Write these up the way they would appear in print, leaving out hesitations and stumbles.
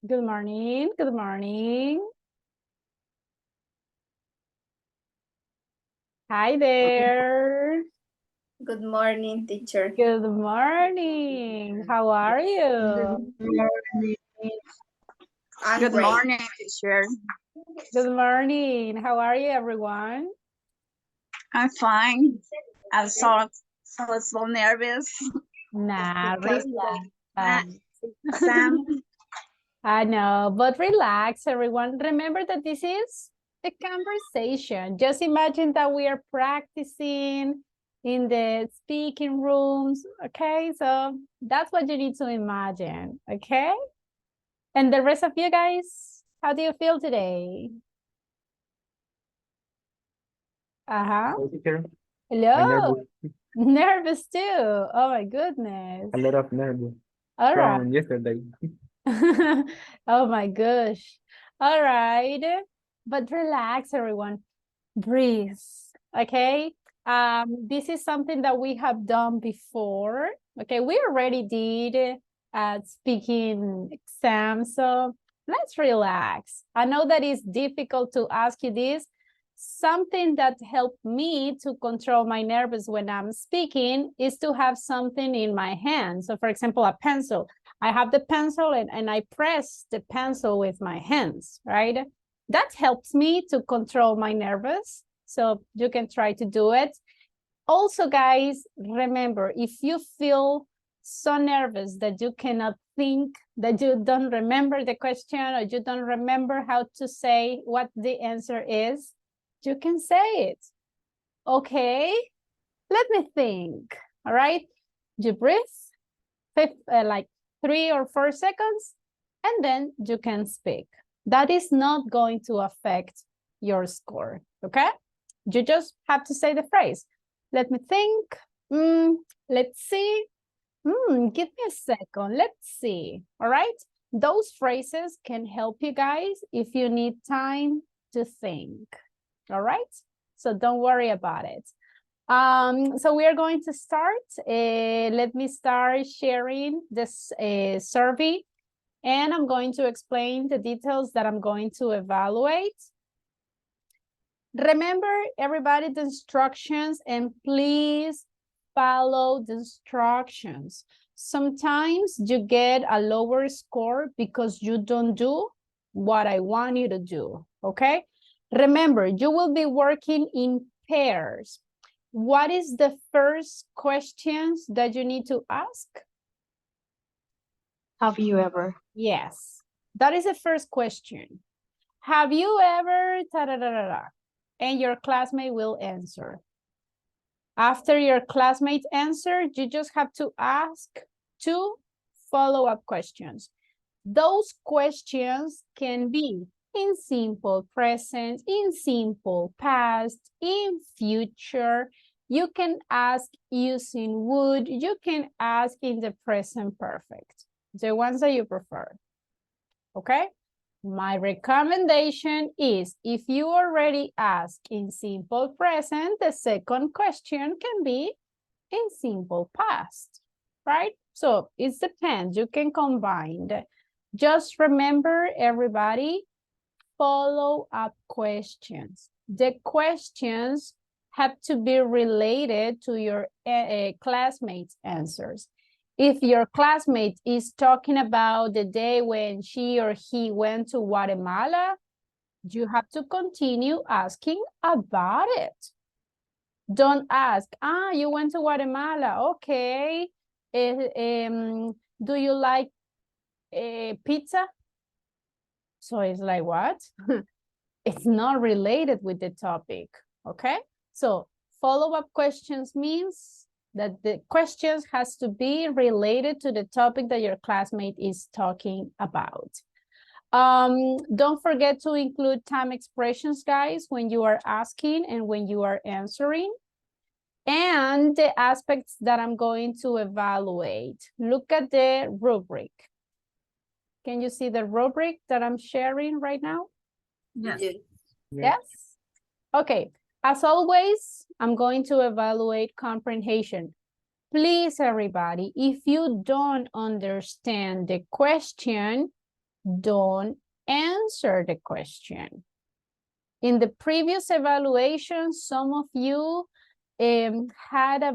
Good morning. Good morning. Hi there. Good morning, teacher. Good morning. How are you? Good morning. I'm Good great. morning, teacher. Good morning. How are you, everyone? I'm fine. I'm so nervous Nah, because relax. my exam. I know, but relax, everyone. Remember that this is a conversation. Just imagine that we are practicing in the speaking rooms, okay? So that's what you need to imagine, okay? And the rest of you guys, how do you feel today? Uh-huh. Hello, teacher. I'm Hello. nervous. Nervous too. Oh my goodness. A lot of nervous All right. from yesterday. Oh my gosh. All right. But relax, everyone. Breathe. Okay. This is something that we have done before. Okay, we already did speaking exam, so let's relax. I know that it's difficult to ask you this. Something that helped me to control my nerves when I'm speaking is to have something in my hand. So, for example, a pencil. I have the pencil and I press the pencil with my hands, right? That helps me to control my nerves. So you can try to do it. Also, guys, remember, if you feel so nervous that you cannot think, that you don't remember the question or you don't remember how to say what the answer is, you can say it. Okay, let me think. All right, you breathe like 3 or 4 seconds, and then you can speak. That is not going to affect your score, okay? You just have to say the phrase. Let me think. Let's see. Give me a second. Let's see. All right? Those phrases can help you guys if you need time to think. All right? So don't worry about it. So we are going to start. Let me start sharing this survey, and I'm going to explain the details that I'm going to evaluate. Remember, everybody, the instructions, and please follow the instructions. Sometimes you get a lower score because you don't do what I want you to do, okay? Remember, you will be working in pairs. What is the first questions that you need to ask? Have you ever? Yes, that is the first question. Have you ever, and your classmate will answer. After your classmate answer, you just have to ask 2 follow-up questions. Those questions can be in simple present, in simple past, in future. You can ask using would, you can ask in the present perfect, the ones that you prefer, okay? My recommendation is if you already ask in simple present, the second question can be in simple past, right? So it depends, you can combine. Just remember, everybody, follow-up questions. The questions have to be related to your classmates' answers. If your classmate is talking about the day when she or he went to Guatemala, you have to continue asking about it. Don't ask, you went to Guatemala, okay. Do you like pizza? So it's like, what? It's not related with the topic, okay? So follow-up questions means that the questions has to be related to the topic that your classmate is talking about. Don't forget to include time expressions, guys, when you are asking and when you are answering. And the aspects that I'm going to evaluate. Look at the rubric. Can you see the rubric that I'm sharing right now? Yes. Yes? Okay, as always, I'm going to evaluate comprehension. Please, everybody, if you don't understand the question, don't answer the question. In the previous evaluation, some of you had a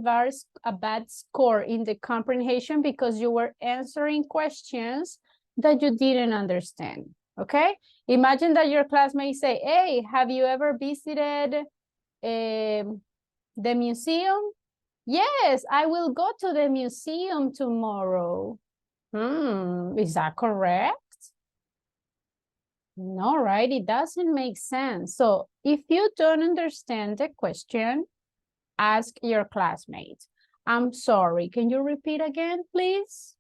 bad score in the comprehension because you were answering questions that you didn't understand, okay? Imagine that your classmates say, hey, have you ever visited the museum? Yes, I will go to the museum tomorrow. Is that correct? No, right? It doesn't make sense. So if you don't understand the question, ask your classmates. I'm sorry, can you repeat again, please?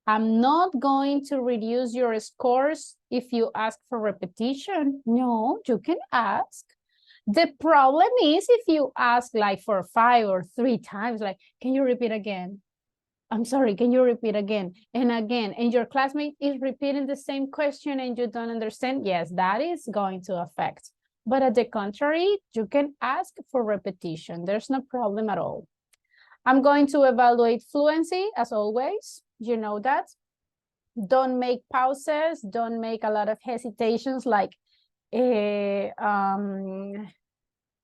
I'm not going to reduce your scores if you ask for repetition. No, you can ask. The problem is if you ask like for 5 or 3 times, like, can you repeat again? I'm sorry, can you repeat again and again? And your classmate is repeating the same question and you don't understand? Yes, that is going to affect. But at the contrary, you can ask for repetition. There's no problem at all. I'm going to evaluate fluency as always. You know that. Don't make pauses. Don't make a lot of hesitations like, no,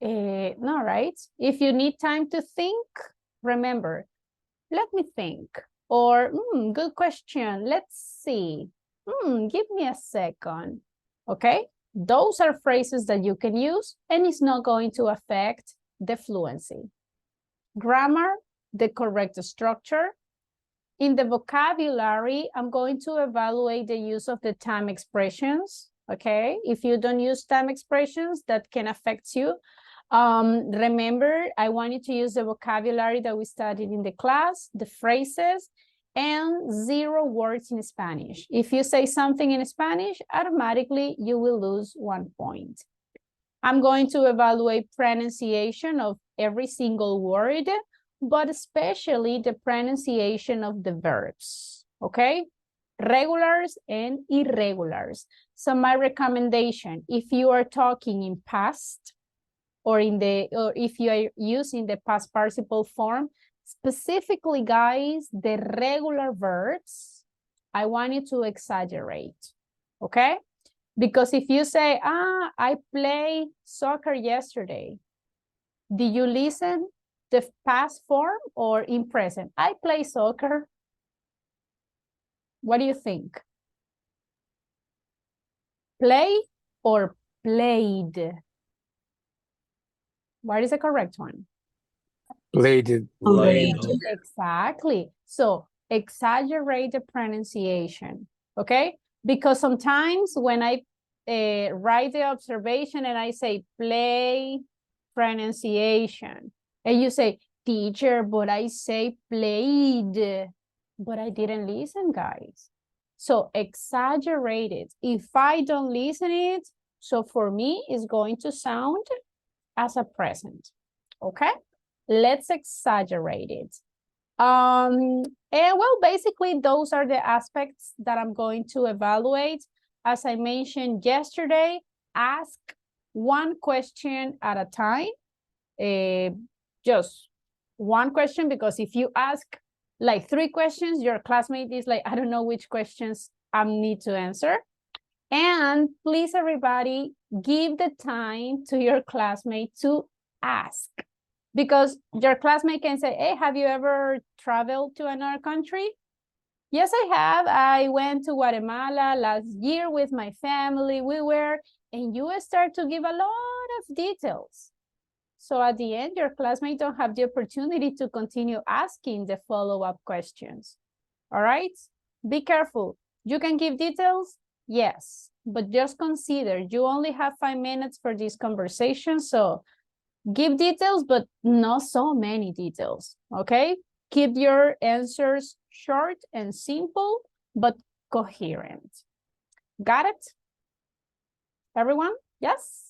right? If you need time to think, remember, let me think, or good question, let's see, give me a second, okay? Those are phrases that you can use and it's not going to affect the fluency. Grammar, the correct structure. In the vocabulary, I'm going to evaluate the use of the time expressions, okay? If you don't use time expressions, that can affect you. Remember, I want you to use the vocabulary that we studied in the class, the phrases, and 0 words in Spanish. If you say something in Spanish, automatically you will lose 1 point. I'm going to evaluate pronunciation of every single word, but especially the pronunciation of the verbs, okay? Regulars and irregulars. So my recommendation, if you are talking in past, or if you are using the past participle form, specifically, guys, the regular verbs, I want you to exaggerate, okay? Because if you say, I played soccer yesterday, did you listen the past form or in present? I play soccer. What do you think? Play or played? What is the correct one? Played. Exactly. So exaggerate the pronunciation, okay? Because sometimes when I write the observation and I say play pronunciation, and you say, teacher, but I say played, but I didn't listen, guys. So exaggerate it. If I don't listen it, so for me, it's going to sound as a present, okay? Let's exaggerate it. And well, basically, those are the aspects that I'm going to evaluate. As I mentioned yesterday, ask 1 question at a time. Just 1 question, because if you ask like 3 questions, your classmate is like, I don't know which questions I need to answer. And please, everybody, give the time to your classmate to ask. Because your classmate can say, hey, have you ever traveled to another country? Yes, I have. I went to Guatemala last year with my family. And you start to give a lot of details. So at the end, your classmate don't have the opportunity to continue asking the follow-up questions. All right? Be careful. You can give details, yes, but just consider you only have 5 minutes for this conversation. So give details, but not so many details, okay? Keep your answers short and simple, but coherent. Got it? Everyone? Yes?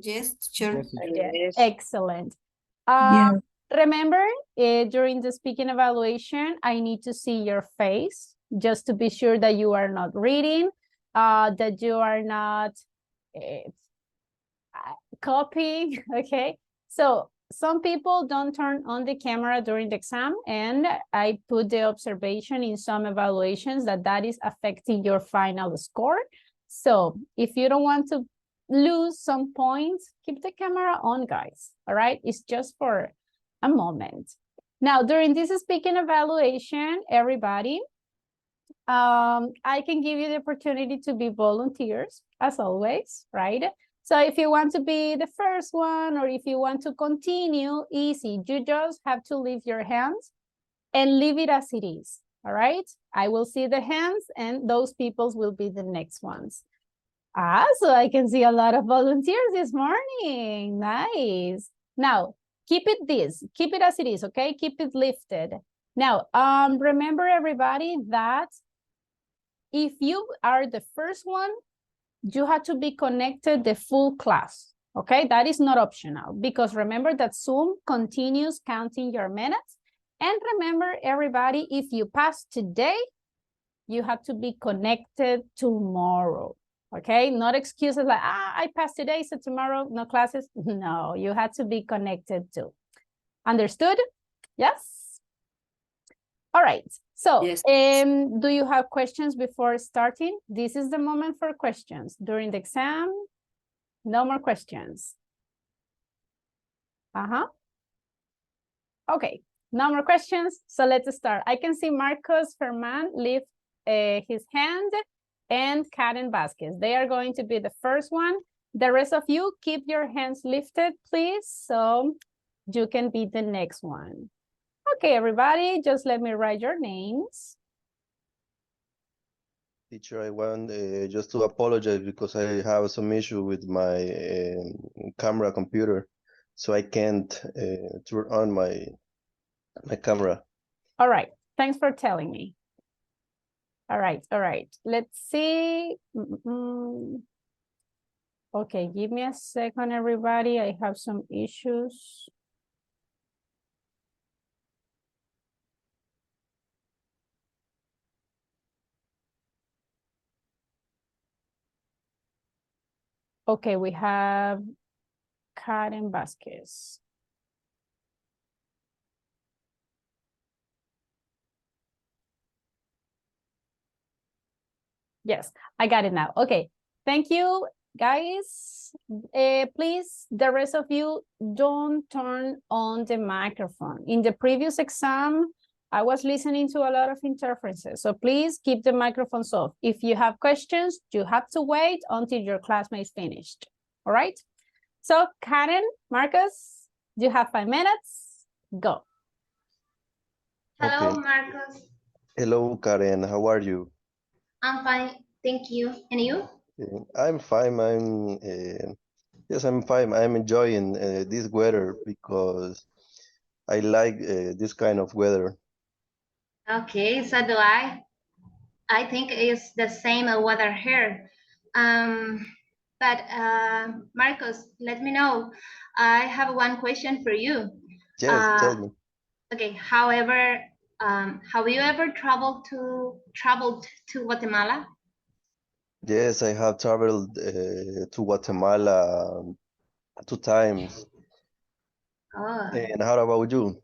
Yes, teacher. Yes. Excellent. Remember, during the speaking evaluation, I need to see your face just to be sure that you are not reading, that you are not copying, okay? So some people don't turn on the camera during the exam, and I put the observation in some evaluations that is affecting your final score. So if you don't want to lose some points, keep the camera on, guys. All right, it's just for a moment. Now, during this speaking evaluation, everybody, I can give you the opportunity to be volunteers, as always, right? So if you want to be the first one, or if you want to continue, easy. You just have to leave your hands and leave it as it is, all right? I will see the hands, and those peoples will be the next ones. So I can see a lot of volunteers this morning. Nice. Now, keep it as it is, okay? Keep it lifted. Now, remember everybody that if you are the first one, you have to be connected the full class, okay? That is not optional, because remember that Zoom continues counting your minutes. And remember everybody, if you pass today, you have to be connected tomorrow, okay? Not excuses like, I passed today, so tomorrow no classes. No, you have to be connected too. Understood? Yes? All right, so Yes. do you have questions before starting? This is the moment for questions. During the exam, no more questions. Okay, no more questions, so let's start. I can see Marcos Ferman lift his hand, and Karen Vasquez. They are going to be the first one. The rest of you, keep your hands lifted, please, so you can be the next one. Okay, everybody, just let me write your names. Teacher, I want just to apologize because I have some issue with my camera computer, so I can't turn on my camera. All right, thanks for telling me. All right, let's see. Okay, give me a second, everybody. I have some issues. Okay, we have Karen Vasquez. Yes, I got it now. Okay, thank you, guys. Please, the rest of you, don't turn on the microphone. In the previous exam, I was listening to a lot of interferences, so please keep the microphones off. If you have questions, you have to wait until your classmate is finished, all right? So Karen, Marcus, you have 5 minutes, go. Hello, Okay. Marcos. Hello, Karen. How are you? I'm fine, thank you. And you? I'm fine. Yes, I'm fine. I'm enjoying this weather because I like this kind of weather. Okay, so do I. I think it's the same weather here. But Marcos, let me know. I have one question for you. Yes, tell me. Okay, however, have you ever traveled to Guatemala? Yes, I have traveled to Guatemala 2 times. Oh, And how about you?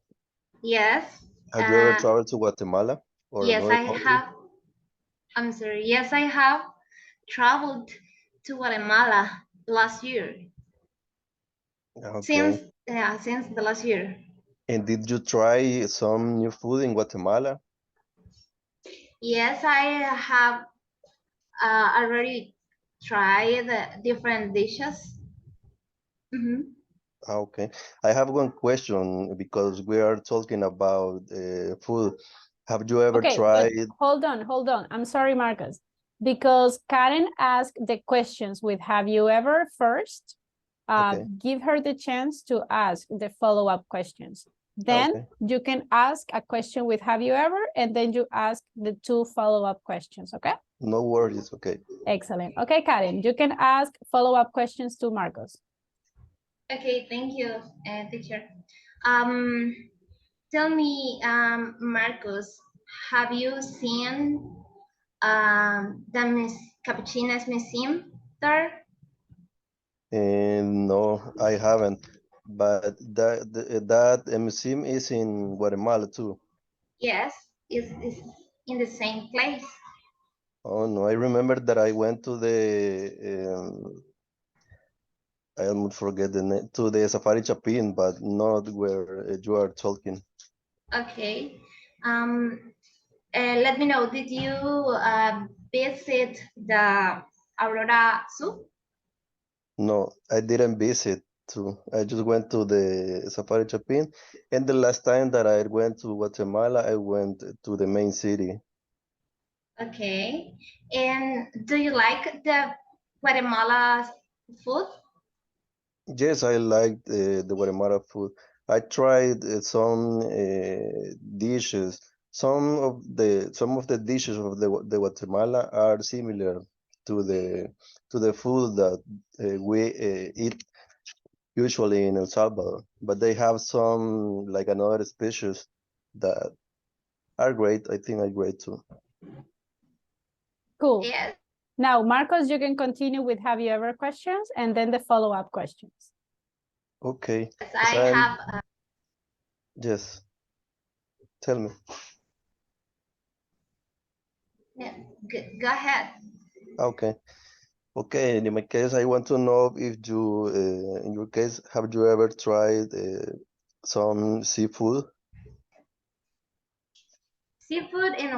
yes. Have you ever traveled to Guatemala or Yes, another I country? have. I'm sorry. Yes, I have traveled to Guatemala last year. Okay. Since the last year. And did you try some new food in Guatemala? Yes, I have already tried the different dishes. Okay. I have one question because we are talking about food. Have you ever Okay, but tried? hold on. I'm sorry, Marcus, because Karen asked the questions with have you ever first. Okay. Give her the chance to ask the follow-up questions. Then Okay. you can ask a question with have you ever, and then you ask the 2 follow-up questions, okay? No worries. Okay. Excellent. Okay, Karen, you can ask follow-up questions to Marcos. Okay, thank you, teacher. Tell me, Marcos, have you seen the Capuchina's Museum there? And no, I haven't. But that museum is in Guatemala too. Yes, it's in the same place. Oh no, I remember that I went to I almost forget the name, to the Safari Chapin, but not where you are talking. Okay. Let me know, did you visit the Aurora Zoo? No, I didn't visit too. I just went to the Safari Chapin, and the last time that I went to Guatemala, I went to the main city. Okay. And do you like the Guatemala food? Yes, I liked the Guatemala food. I tried some dishes. Some of the dishes of the Guatemala are similar to the food that we eat usually in El Salvador, but they have some like another species that are great. I think are great too. Cool. Yes. Now, Marcos, you can continue with have you ever questions and then the follow-up questions. Okay. Yes, Yes, I have. Yes. Tell me. Yeah, go ahead. Okay. Okay, in my case, I want to know if you, in your case, have you ever tried some seafood? Seafood in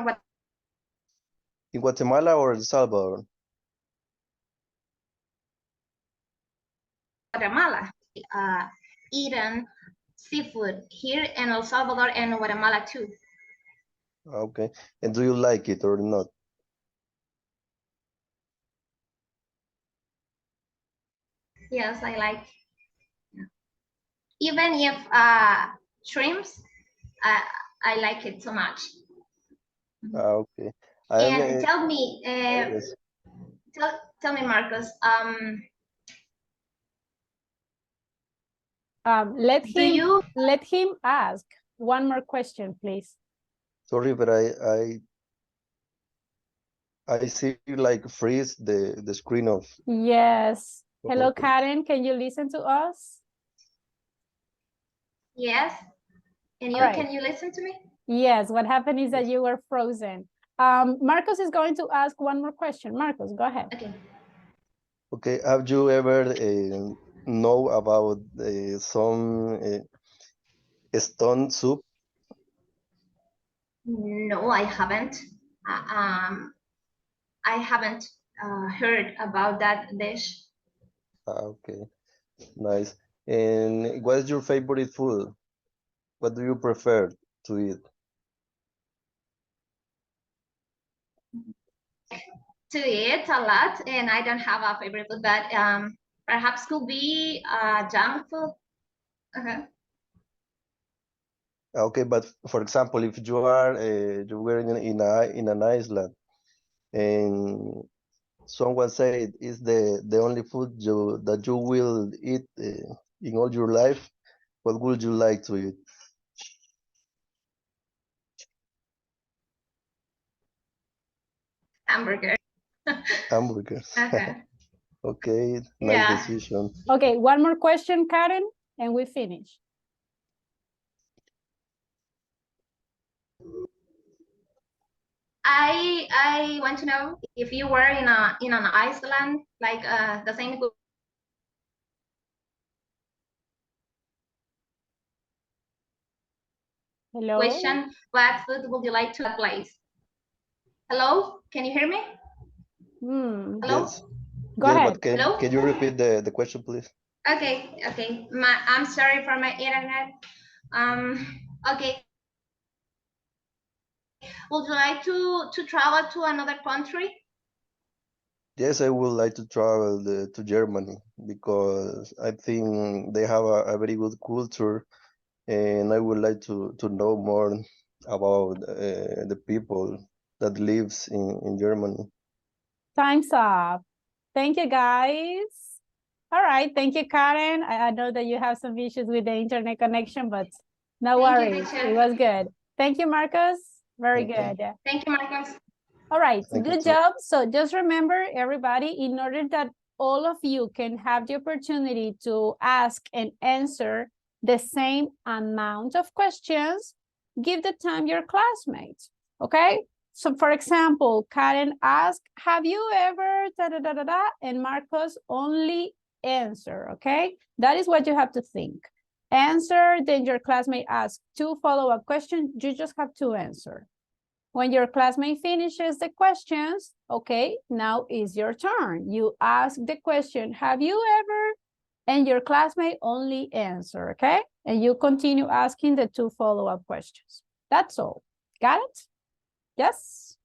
In Guatemala or El Salvador? Guatemala. Eaten seafood here in El Salvador and Guatemala too. Okay. And do you like it or not? Yes, I like. Even if shrimps, I like it so much. Okay. And tell me, yes. tell me, Marcos. Let Do you? him ask one more question, please. Sorry, but I see like freeze the screen of. Yes. Hello, Okay. Karen. Can you listen to us? Yes. And you? All right. Can you listen to me? Yes. What happened is that Yes. you were frozen. Marcos is going to ask one more question. Marcos, go ahead. Okay. Okay. Have you ever know about some stone soup? No, I haven't. I haven't heard about that dish. Okay. Nice. And what is your favorite food? What do you prefer to eat? To eat a lot, and I don't have a favorite food, but perhaps could be junk food. Okay, but for example, if you were in an island and someone said it's the only food that you will eat in all your life, what would you like to eat? Hamburger. Hamburgers. Okay. Okay, nice Yeah. decision. Okay, one more question, Karen, and we finish. I want to know if you were in an island like the same Hello. question. What food would you like to place? Hello, can you hear me? Hello. Yes. Go Yes, ahead. but Hello? can you repeat the question, please? Okay. I'm sorry for my internet. Okay. Would you like to travel to another country? Yes, I would like to travel to Germany because I think they have a very good culture, and I would like to know more about the people that lives in Germany. Time's up. Thank you, guys. All right. Thank you, Karen. I know that you have some issues with the internet connection, but no Thank you, worries. teacher. It was good. Thank you, Marcos. Very Thank good. Thank you, Marcos. All right. Thank you Good too. job. So just remember, everybody, in order that all of you can have the opportunity to ask and answer the same amount of questions, give the time your classmates, okay? So for example, Karen asked, have you ever da da da da da, and Marcos only answer, okay? That is what you have to think. Answer, then your classmate asks 2 follow-up questions, you just have to answer. When your classmate finishes the questions, okay, now is your turn. You ask the question, have you ever? And your classmate only answer, okay? And you continue asking the 2 follow-up questions. That's all. Got it? Yes?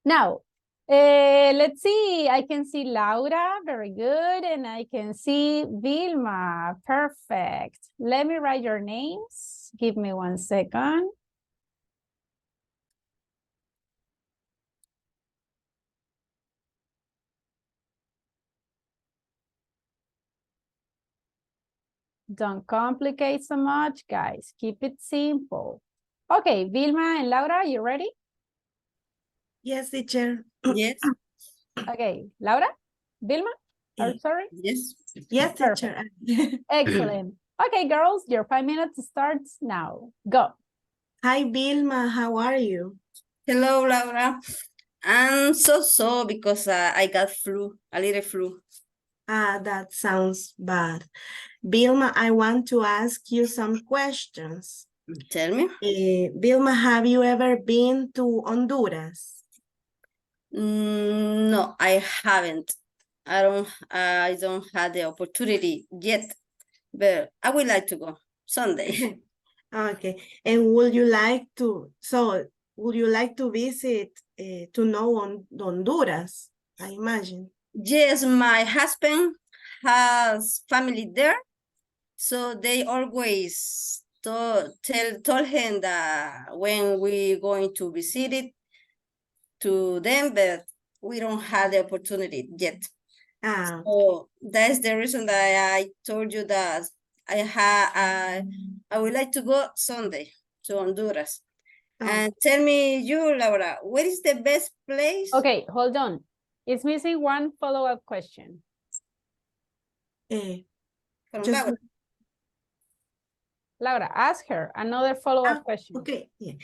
Now, let's see. I can see Laura, very good. And I can see Vilma, perfect. Let me write your names. Give me 1 second. Don't complicate so much, guys. Keep it simple. Okay, Vilma and Laura, you ready? Yes, teacher. Yes, Okay, Laura, Vilma, Eh, sorry. yes, yes, teacher. Excellent. Okay, girls, your 5 minutes starts now. Go. Hi, Vilma. How are you? Hello, Laura. I'm so because I got a little flu. Ah, that sounds bad. Vilma, I want to ask you some questions. Tell me. Vilma, have you ever been to Honduras? No, I haven't. I don't have the opportunity yet, but I would like to go someday. Okay, and would you like to visit to know Honduras? I imagine. Yes, my husband has family there, so they always told him that when we going to visit it to them, but we don't have the opportunity yet. Ah, so that's the reason that I told you that I would like to go Sunday to Honduras. Oh. And tell me you, Laura, where is the best place? Okay, hold on. It's missing 1 follow-up question. From Laura. Laura, ask her another follow-up question. Okay, yeah.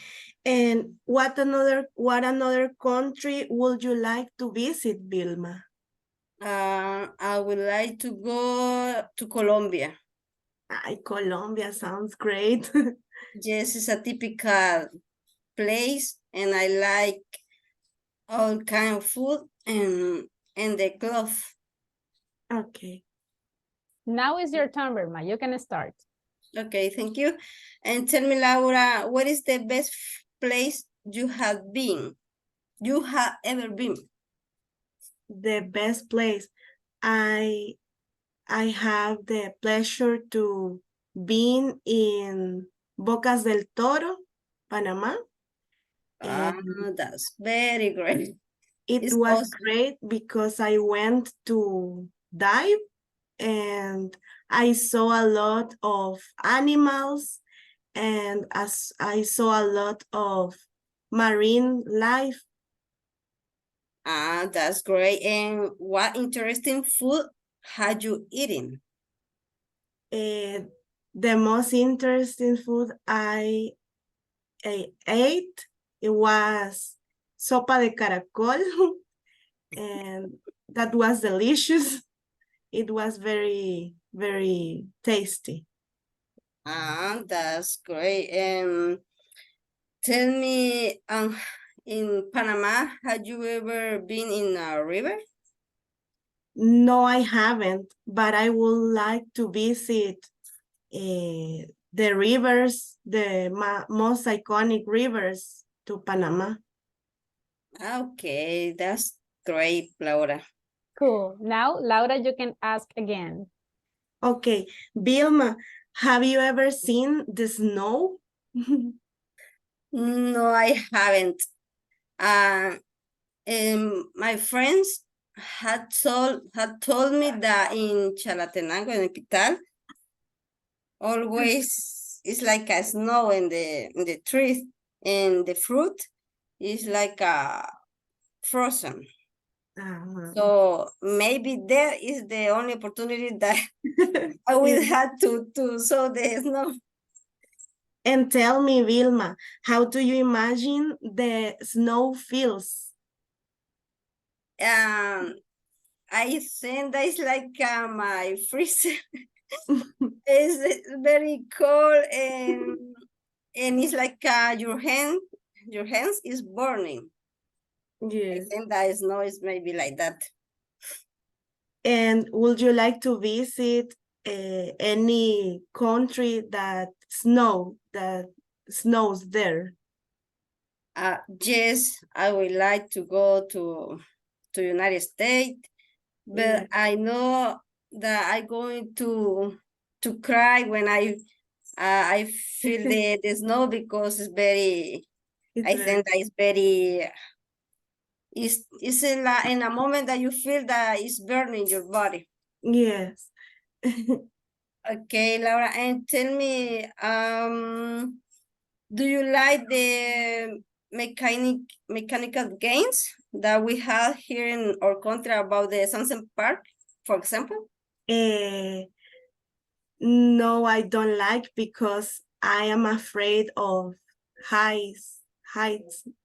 And what another country would you like to visit, Vilma? I would like to go to Colombia. Colombia sounds great. Yes, it's a typical place, and I like all kind of food and the cloth. Okay. Now is your turn, Vilma. You can start. Okay, thank you. And tell me, Laura, what is the best place you have been? You have ever been? The best place. I have the pleasure to be in Bocas del Toro, Panama. That's very great. It was awesome. Great because I went to dive and I saw a lot of animals and as I saw a lot of marine life. That's great. And what interesting food had you eaten? The most interesting food I ate, it was sopa de caracol, and that was delicious. It was very, very tasty. That's great. Tell me, in Panama, had you ever been in a river? No, I haven't, but I would like to visit the rivers, the most iconic rivers to Panama. Okay, that's great, Laura. Cool. Now, Laura, you can ask again. Okay, Vilma, have you ever seen the snow? No, I haven't. My friends had told me that in Chalatenango, in Pital, always it's like a snow in the trees, and the fruit is like a frozen. So maybe there is the only opportunity that I will have to saw the snow. And tell me, Vilma, how do you imagine the snow feels? I think that is like my freezer. It's very cold and it's like your hands is burning. Yes. I think that snow is maybe like that. And would you like to visit any country that snows there? Yes, I would like to go to United States, but I know that I'm going to cry when I feel the snow because it's very. I think that it's very. It's in a moment that you feel that it's burning your body. Yes. Okay, Laura, and tell me, do you like the mechanical games that we have here in our country about the Sunset Park, for example? No, I don't like because I am afraid of heights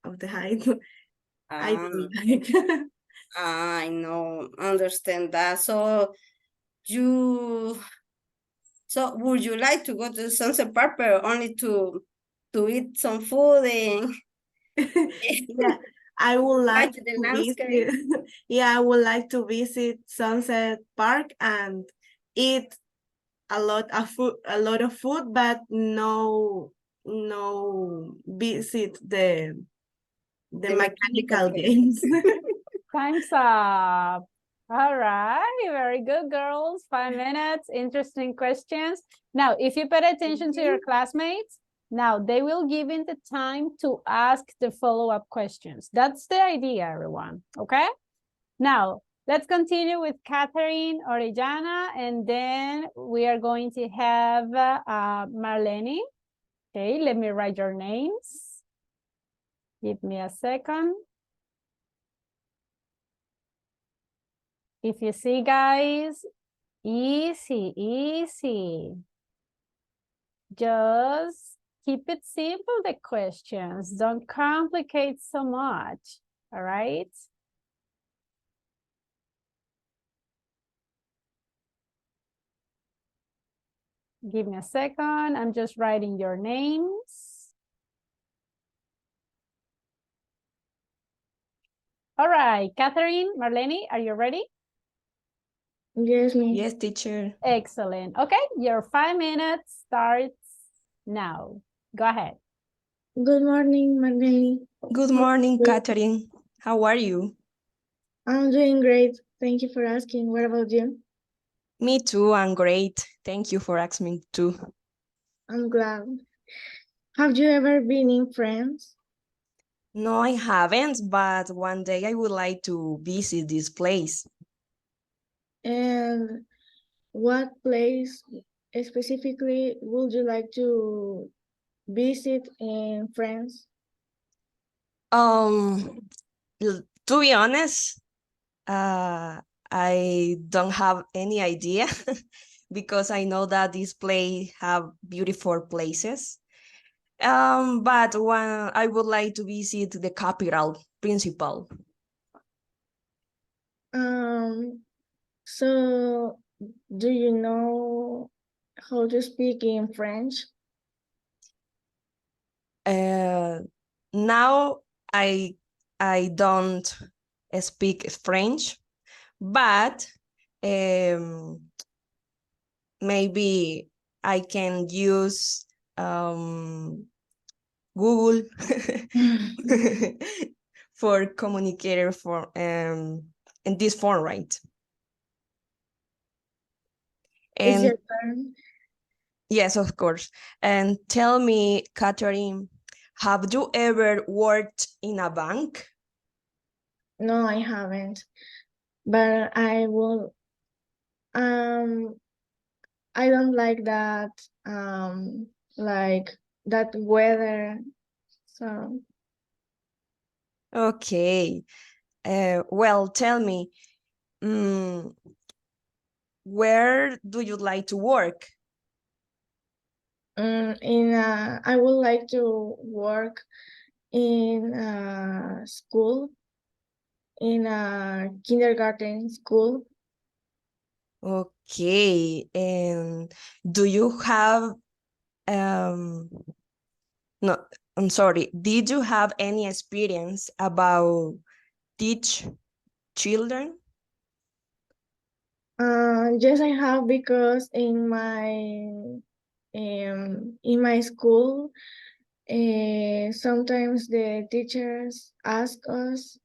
of the height. I don't like. I know, understand that. So would you like to go to Sunset Park or only to eat some food and yeah, I would like watch the to landscape? visit. Yeah, I would like to visit Sunset Park and eat a lot of food, but no visit the mechanical games. Time's up. All right, very good, girls. 5 minutes, interesting questions. Now, if you pay attention to your classmates, now they will give you the time to ask the follow-up questions. That's the idea, everyone, okay? Now, let's continue with Catherine Orellana, and then we are going to have Marlene. Okay, let me write your names. Give me a second. If you see, guys, easy, easy. Just keep it simple, the questions. Don't complicate so much, all right? Give me a second. I'm just writing your names. All right, Catherine, Marlene, are you ready? Yes, ma'am. Yes, teacher. Excellent. Okay, your 5 minutes starts now. Go ahead. Good morning, Marlene. Good morning, Catherine. How are you? I'm doing great. Thank you for asking. What about you? Me too, I'm great. Thank you for asking me too. I'm glad. Have you ever been in France? No, I haven't, but one day I would like to visit this place. And what place specifically would you like to visit in France? To be honest, I don't have any idea because I know that this place have beautiful places. But one I would like to visit the capital, Principal. So do you know how to speak in French? Now I don't speak French, but maybe I can use Google for communicator for in this form, right? Is And your turn? yes, of course. And tell me, Catherine, have you ever worked in a bank? No, I haven't. But I will. I don't like that. Like that weather. So Okay. Well, tell me, where do you like to work? I would like to work in a school, in a kindergarten school. Okay, and do you have, no, I'm sorry, did you have any experience about teach children? Yes, I have, because in my school, sometimes the teachers asked us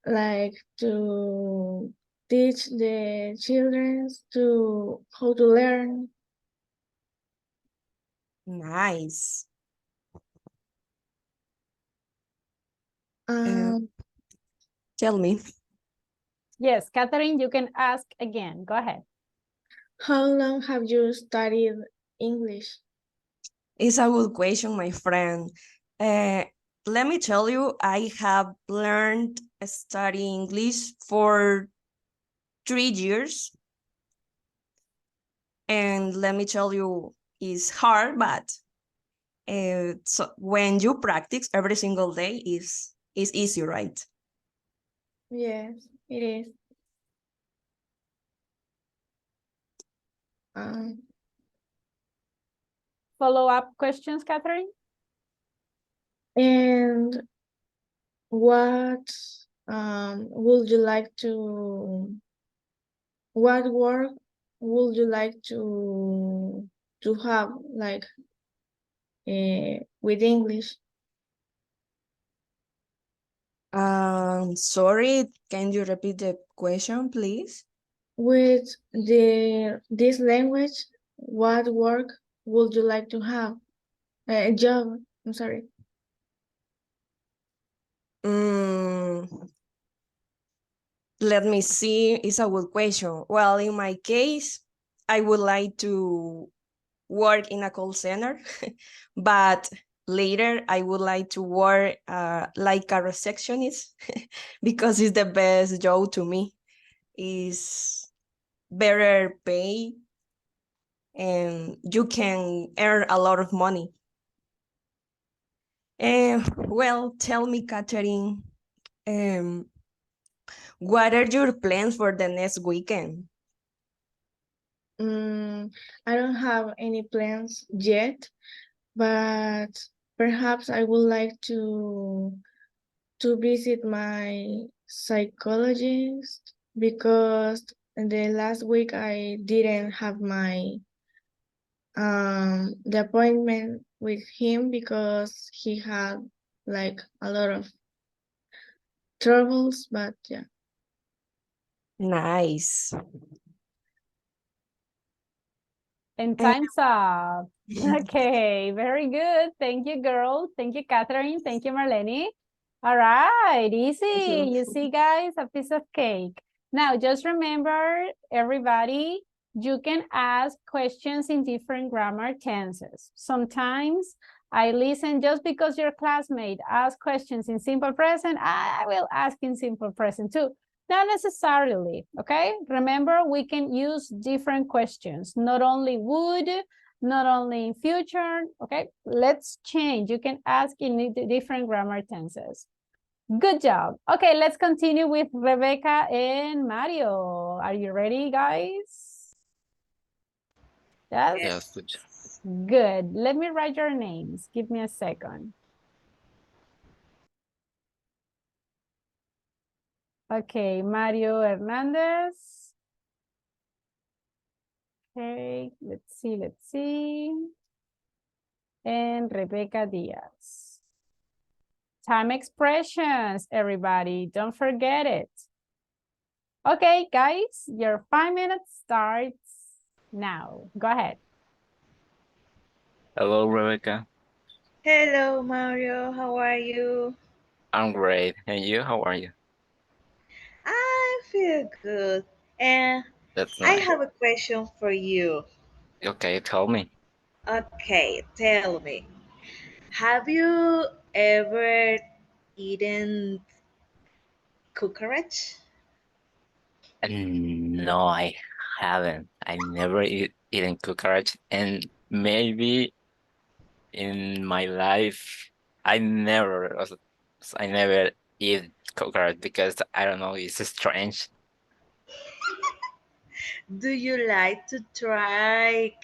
like to teach the children to how to learn. Nice. Um, Tell me. Yes, Catherine, you can ask again. Go ahead. how long have you studied English? It's a good question, my friend. Let me tell you, I have learned study English for 3 years. And let me tell you, it's hard, but so when you practice every single day, is easy, right? Yes, it is. Um, Follow-up questions, Catherine? and what would you like to? What work would you like to have, like with English? Sorry, can you repeat the question, please? With this language, what work would you like to have? A job, I'm sorry. Let me see, it's a good question. Well, in my case, I would like to work in a call center, but later I would like to work like a receptionist because it's the best job to me. Is better pay and you can earn a lot of money. And well, tell me, Catherine, what are your plans for the next weekend? I don't have any plans yet, but perhaps I would like to visit my psychologist, because the last week I didn't have my the appointment with him, because he had like a lot of troubles, but yeah. Nice. And time's up. Okay, very good. Thank you, girl. Thank you, Catherine. Thank you, Marlene. All right, easy. You see, guys, a piece of cake. Now, just remember, everybody, you can ask questions in different grammar tenses. Sometimes I listen just because your classmate asks questions in simple present, I will ask in simple present too. Not necessarily, okay? Remember, we can use different questions, not only would, not only in future, okay? Let's change. You can ask in different grammar tenses. Good job. Okay, let's continue with Rebecca and Mario. Are you ready, guys? Yes? Yes, teacher. Good. Let me write your names. Give me a second. Okay, Mario Hernandez. Okay, let's see. And Rebecca Diaz. Time expressions, everybody. Don't forget it. Okay, guys, your 5 minutes starts now. Go ahead. Hello, Rebecca. Hello, Mario. How are you? I'm great. And you, how are you? I feel good. And That's I nice. have a question for you. Okay, tell me. Okay, tell me. Have you ever eaten cockroach? No, I haven't. I never eaten cockroach, and maybe in my life, I never, I never eat cockroach because I don't know, it's strange. Do you like to try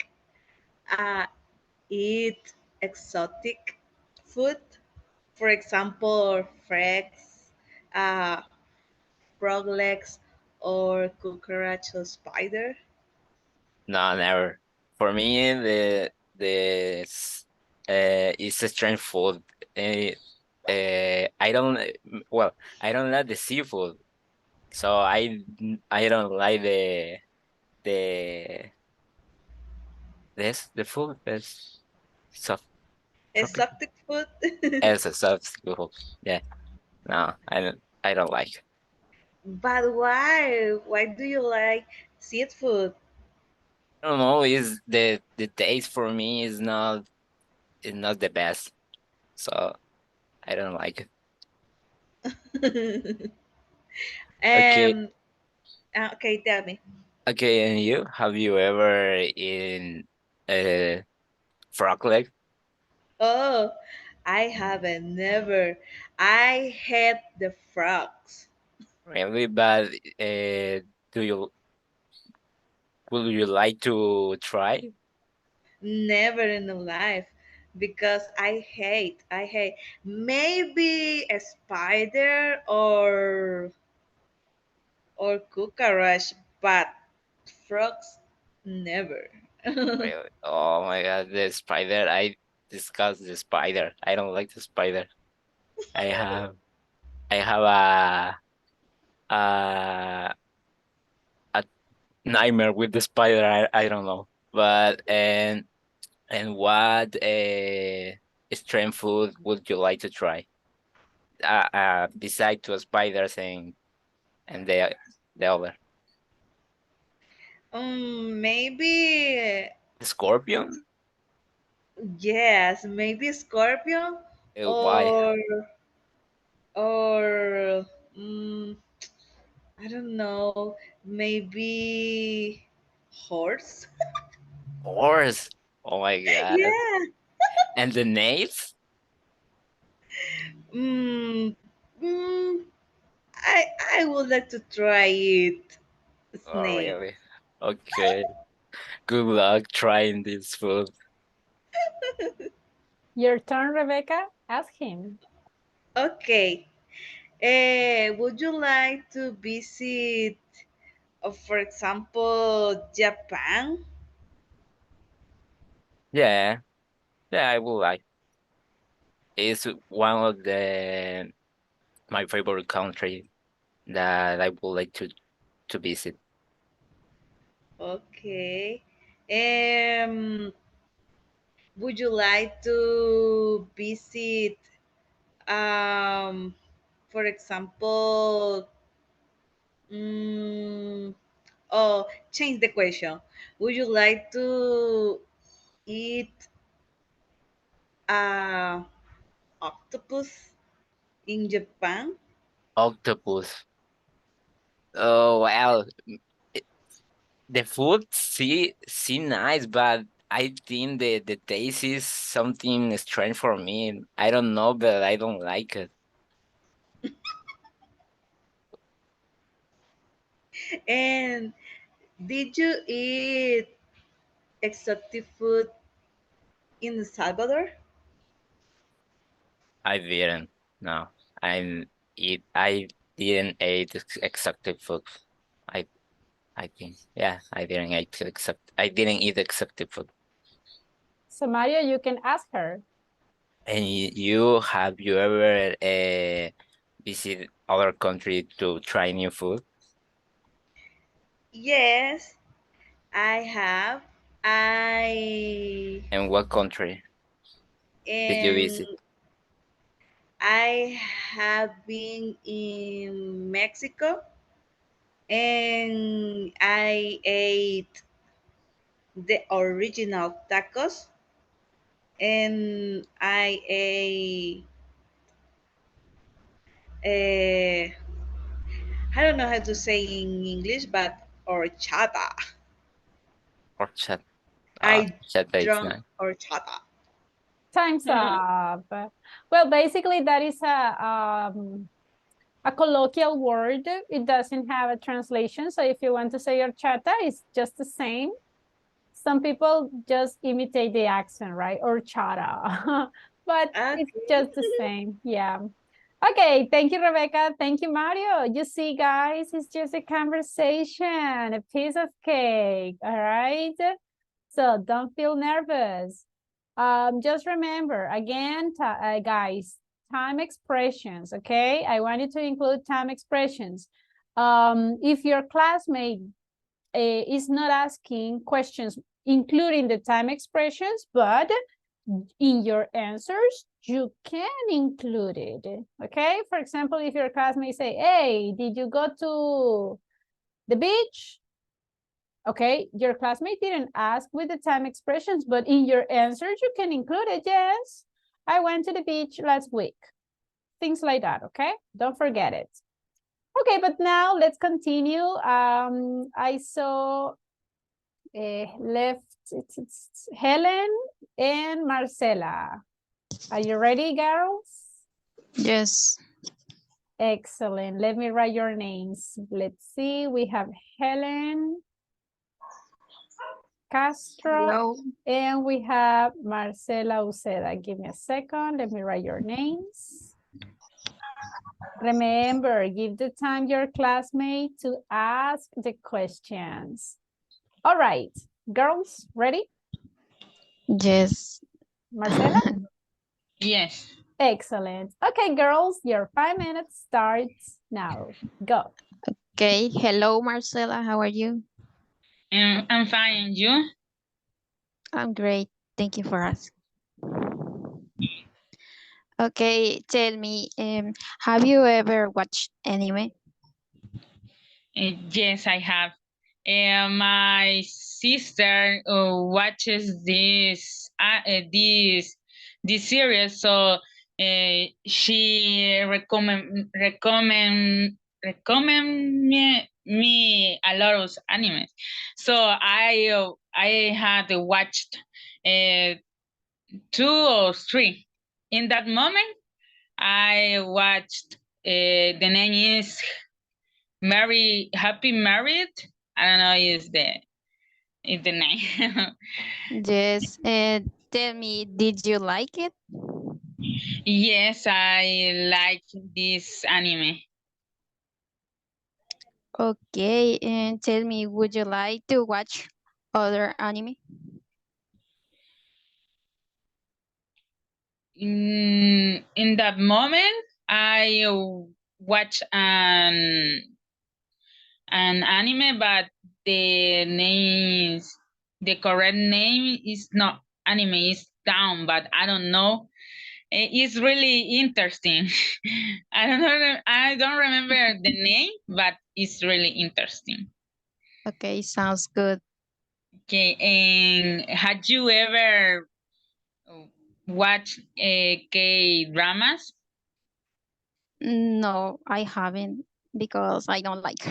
uh, eat exotic food? For example, frogs, uh, frog legs, or cockroach or spider? No, never. For me, it's a strange food. Uh, I don't, well, I don't like the seafood, so I don't like the the food is soft tropical. Exotic food? As a soft food. Yeah, no, I don't like. But why? Why do you like seafood? I don't know. Is the taste for me is not the best, so I don't like it. Okay, um, okay, tell me. okay, and you? Have you ever eaten frog leg? Oh, I haven't, never. I hate the frogs. Really? But do you would you like to try? Never in the life. Because I hate. Maybe a spider or cockroach, but frogs, never. Really? Oh my God, the spider! I disgust the spider. I don't like the spider. I have I have a a nightmare with the spider. I don't know. But and what strange food would you like to try? Beside to spiders and the other Maybe scorpion? yes, maybe scorpion Why? or or mm, I don't know, maybe horse. Horse. Oh my God. Yeah. And the nails? Mm, mm, I I would like to try it. Oh Snail. really? Okay. Good luck trying this food. Your turn, Rebecca. Ask him. Okay. Would you like to visit, for example, Japan? Yeah, yeah, I would like. It's one of the my favorite country that I would like to visit. Okay. Um, would you like to visit, um, for example, mm, oh, change the question. Would you like to eat uh, octopus in Japan? Octopus. Oh well, it- the food seem nice, but I think the taste is something strange for me. I don't know, but I don't like it. And did you eat exotic food in El Salvador? I didn't. No, I didn't eat exotic food. I I think yeah, I didn't eat exotic food. So, Mario, you can ask her. And you have you ever visit other country to try new food? Yes, I have. I And what country did you and visit? I have been in Mexico and I ate the original tacos and I ate. I don't know how to say in English, but horchata. Horchata. I Horchata is drunk nice. horchata. Time's up. Well, basically that is a colloquial word. It doesn't have a translation. So if you want to say horchata, it's just the same. Some people just imitate the accent, right? Horchata. But it's just the same. Yeah. Okay, thank you, Rebecca. Thank you, Mario. You see, guys, it's just a conversation, a piece of cake, all right? So don't feel nervous. Just remember, again, guys, time expressions, okay? I want you to include time expressions. If your classmate is not asking questions, including the time expressions, but in your answers, you can include it, okay? For example, if your classmate say, hey, did you go to the beach? Okay, your classmate didn't ask with the time expressions, but in your answers, you can include it. Yes, I went to the beach last week. Things like that, okay? Don't forget it. Okay, but now let's continue. I saw left, it's Helen and Marcela. Are you ready, girls? Yes. Excellent. Let me write your names. Let's see. We have Helen Castro. Hello. And we have Marcela Uceda. Give me a second. Let me write your names. Remember, give the time your classmate to ask the questions. All right, girls, ready? Yes. Marcela? Yes. Excellent. Okay, girls, your 5 minutes starts now. Go. Okay. Hello, Marcela. How are you? I'm fine, and you? I'm great. Thank you for asking. Okay, tell me, have you ever watched anime? Yes, I have. My sister watches this series, so she recommend me a lot of animes. So I had watched 2 or 3. In that moment, I watched. The name is Happy Married. I don't know is the name. Yes. Tell me, did you like it? Yes, I like this anime. Okay, and tell me, would you like to watch other anime? In that moment, I watch an anime, but the correct name is not anime, it's down, but I don't know. It's really interesting. I don't remember the name, but it's really interesting. Okay, sounds good. Okay, and had you ever watched K-dramas? No, I haven't because I don't like.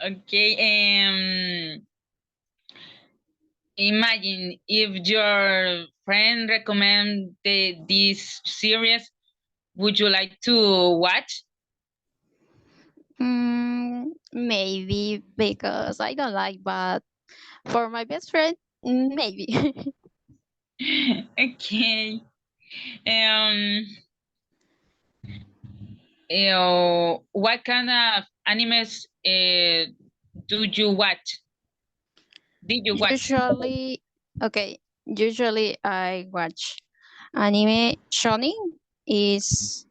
Okay, imagine if your friend recommend this series, would you like to watch? Maybe because I don't like, but for my best friend, maybe. Okay. What kind of animes do you watch? Did you watch? Usually I watch anime. Shonen is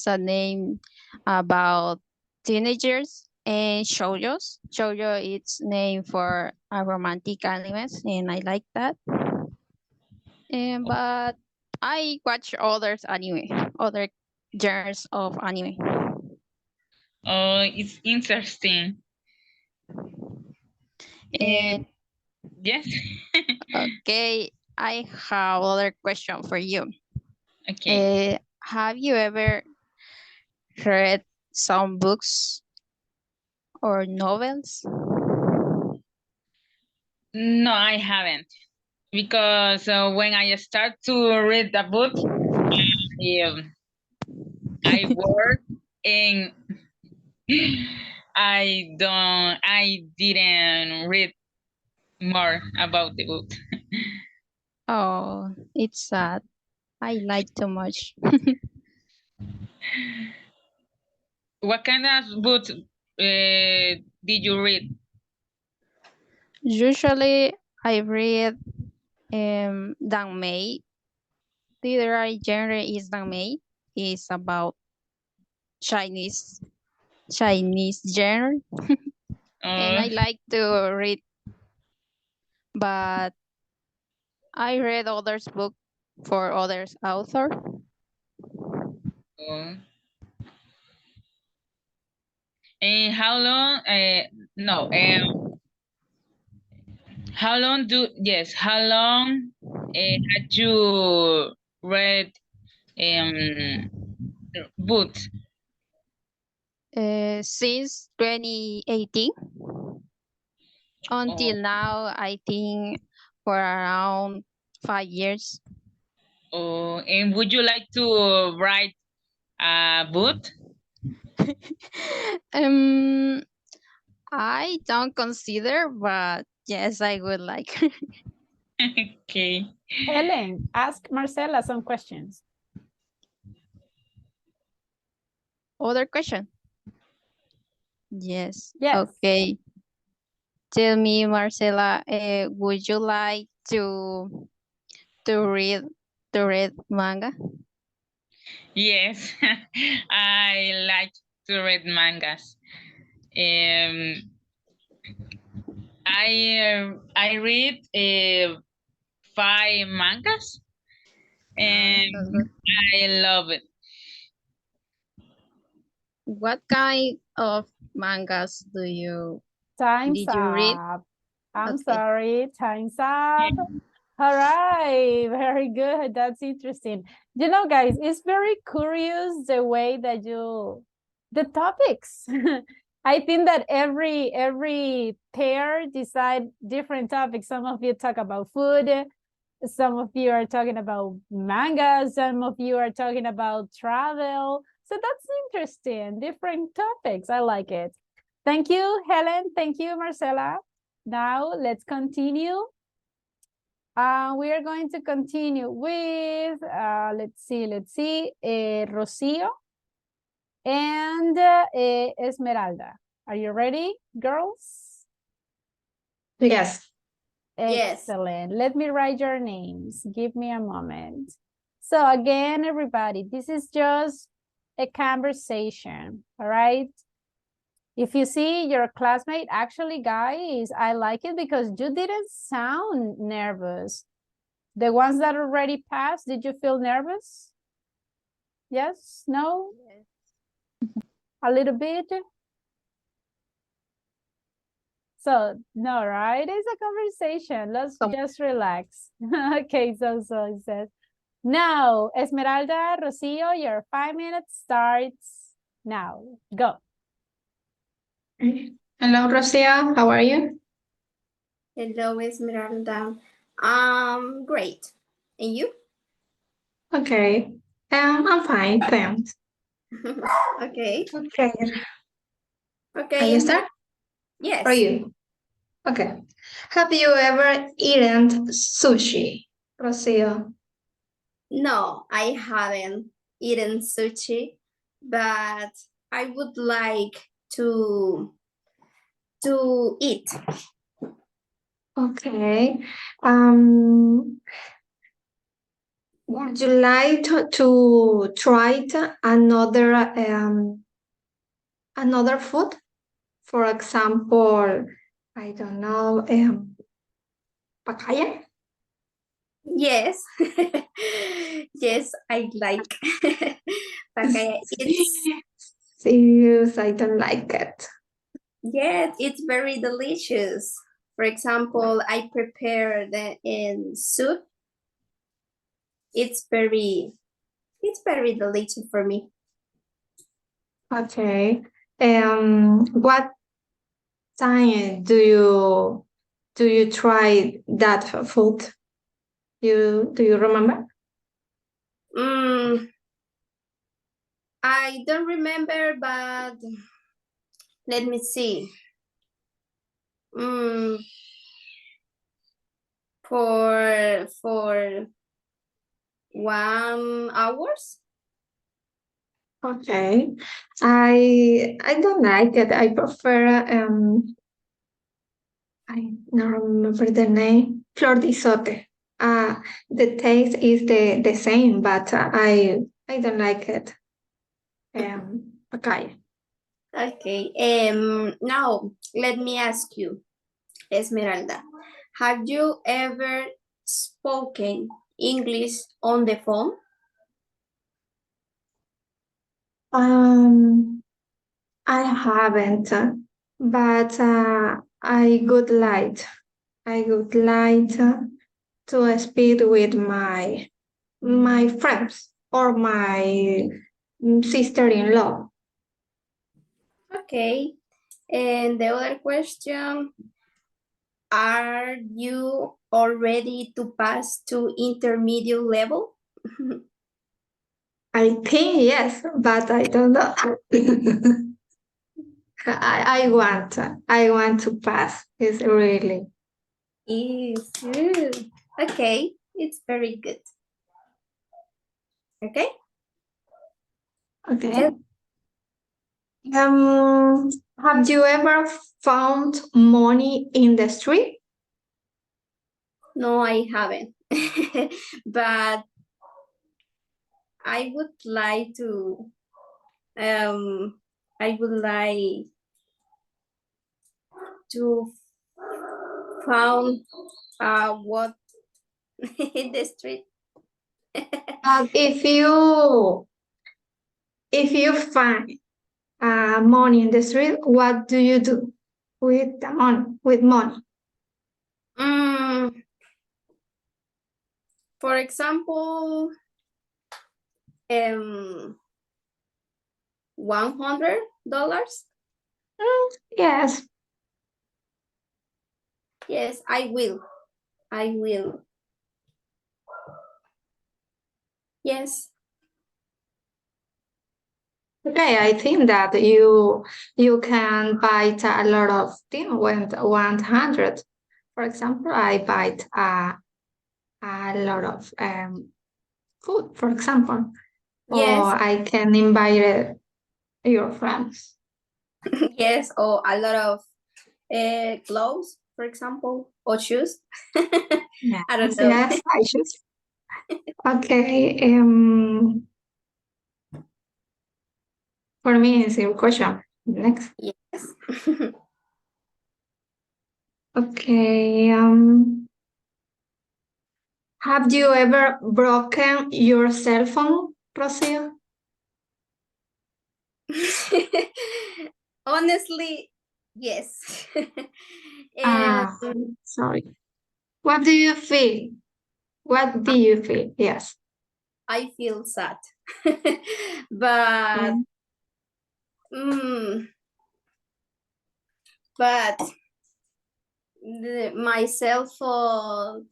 a name about teenagers, and shoujos. Shoujo it's name for a romantic animes, and I like that. And but I watch others anime, other genres of anime. Oh, it's interesting. And Yes. okay, I have another question for you. Okay. Have you ever read some books or novels? No, I haven't. Because when I start to read the book, I work and I didn't read more about the book. Oh, it's sad. I like too much. What kind of books did you read? Usually I read Dang Mei. Literary genre is Dang Mei. It's about Chinese genre. And I like to read, but I read others book for others author. And how long? No. How long how long had you read books? Since 2018 until now, I think for around 5 years. Oh, and would you like to write a book? I don't consider, but yes, I would like. Okay. Helen, ask Marcela some questions. Other question? Yes. Yes. Okay. Tell me, Marcela, would you like to read manga? Yes, I like to read mangas. I read 5 mangas, and I love it. What kind of mangas do you Time's read? up. I'm Okay. sorry, time's up. All right, very good. That's interesting. You know, guys, it's very curious the way that the topics. I think that every pair decide different topics. Some of you talk about food. Some of you are talking about manga. Some of you are talking about travel. So that's interesting. Different topics. I like it. Thank you, Helen. Thank you, Marcela. Now let's continue. We are going to continue with, let's see, Rocio and Esmeralda. Are you ready, girls? Yes. Excellent. Let me write your names. Give me a moment. So again, everybody, this is just a conversation, all right? If you see your classmate, actually, guys, I like it because you didn't sound nervous. The ones that already passed, did you feel nervous? Yes? No? Yes. A little bit? So, no, right? It's a conversation. Let's just relax. Okay, so it says, now, Esmeralda, Rocio, your 5 minutes starts now. Go. Hello, Rosia. How are you? Hello, Esmeralda. Great. And you? Okay. I'm fine, thanks. Okay. Okay. Okay. Can you start? Yes. For you. Okay. Have you ever eaten sushi, Rocio? No, I haven't eaten sushi, but I would like to eat. Okay. Would you like to try another food? For example, I don't know, papaya? Yes. Yes, I like papaya. Serious, I don't like it. Yes, it's very delicious. For example, I prepare the in soup it's very delicious for me. Okay. What time do you try that food? Do you remember? I don't remember, but let me see. For 1 hours. Okay. I don't like it. I prefer I don't remember the name. Flor de isote. The taste is the same, but I don't like it. Okay. Okay. Now let me ask you, Esmeralda, have you ever spoken English on the phone? I haven't, but I would like. I would like to speak with my friends or my sister-in-law. Okay. And the other question, are you all ready to pass to intermediate level? I think yes, but I don't know. I want to pass. It's really Is good. Okay, it's very good. Okay. okay. Have you ever found money in the street? No, I haven't. But I would like to, I would like to found what in the street. If you find money in the street, what do you do with the money? With money? For example, $100. Yes. Yes, I will. Yes. Okay, I think that you can buy a lot of things with 100. For example, I buy a lot of food, for example, Yes. or I can invite your friends. Yes, or a lot of clothes, for example, or shoes. I don't know. Yes, I should. Okay. For me, it's your question. Next. Yes. Okay. Have you ever broken your cell phone, Rocio? Honestly, yes. Sorry. What do you feel? What do you feel? Yes. I feel sad. But but my cell phone,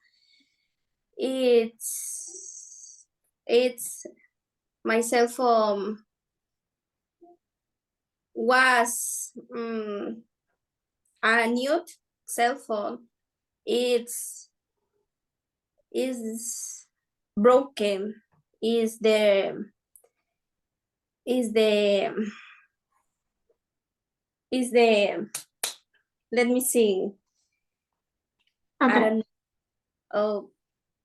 it's my cell phone was a new cell phone. It's is broken. Is the let me see. Okay. I don't know. Oh,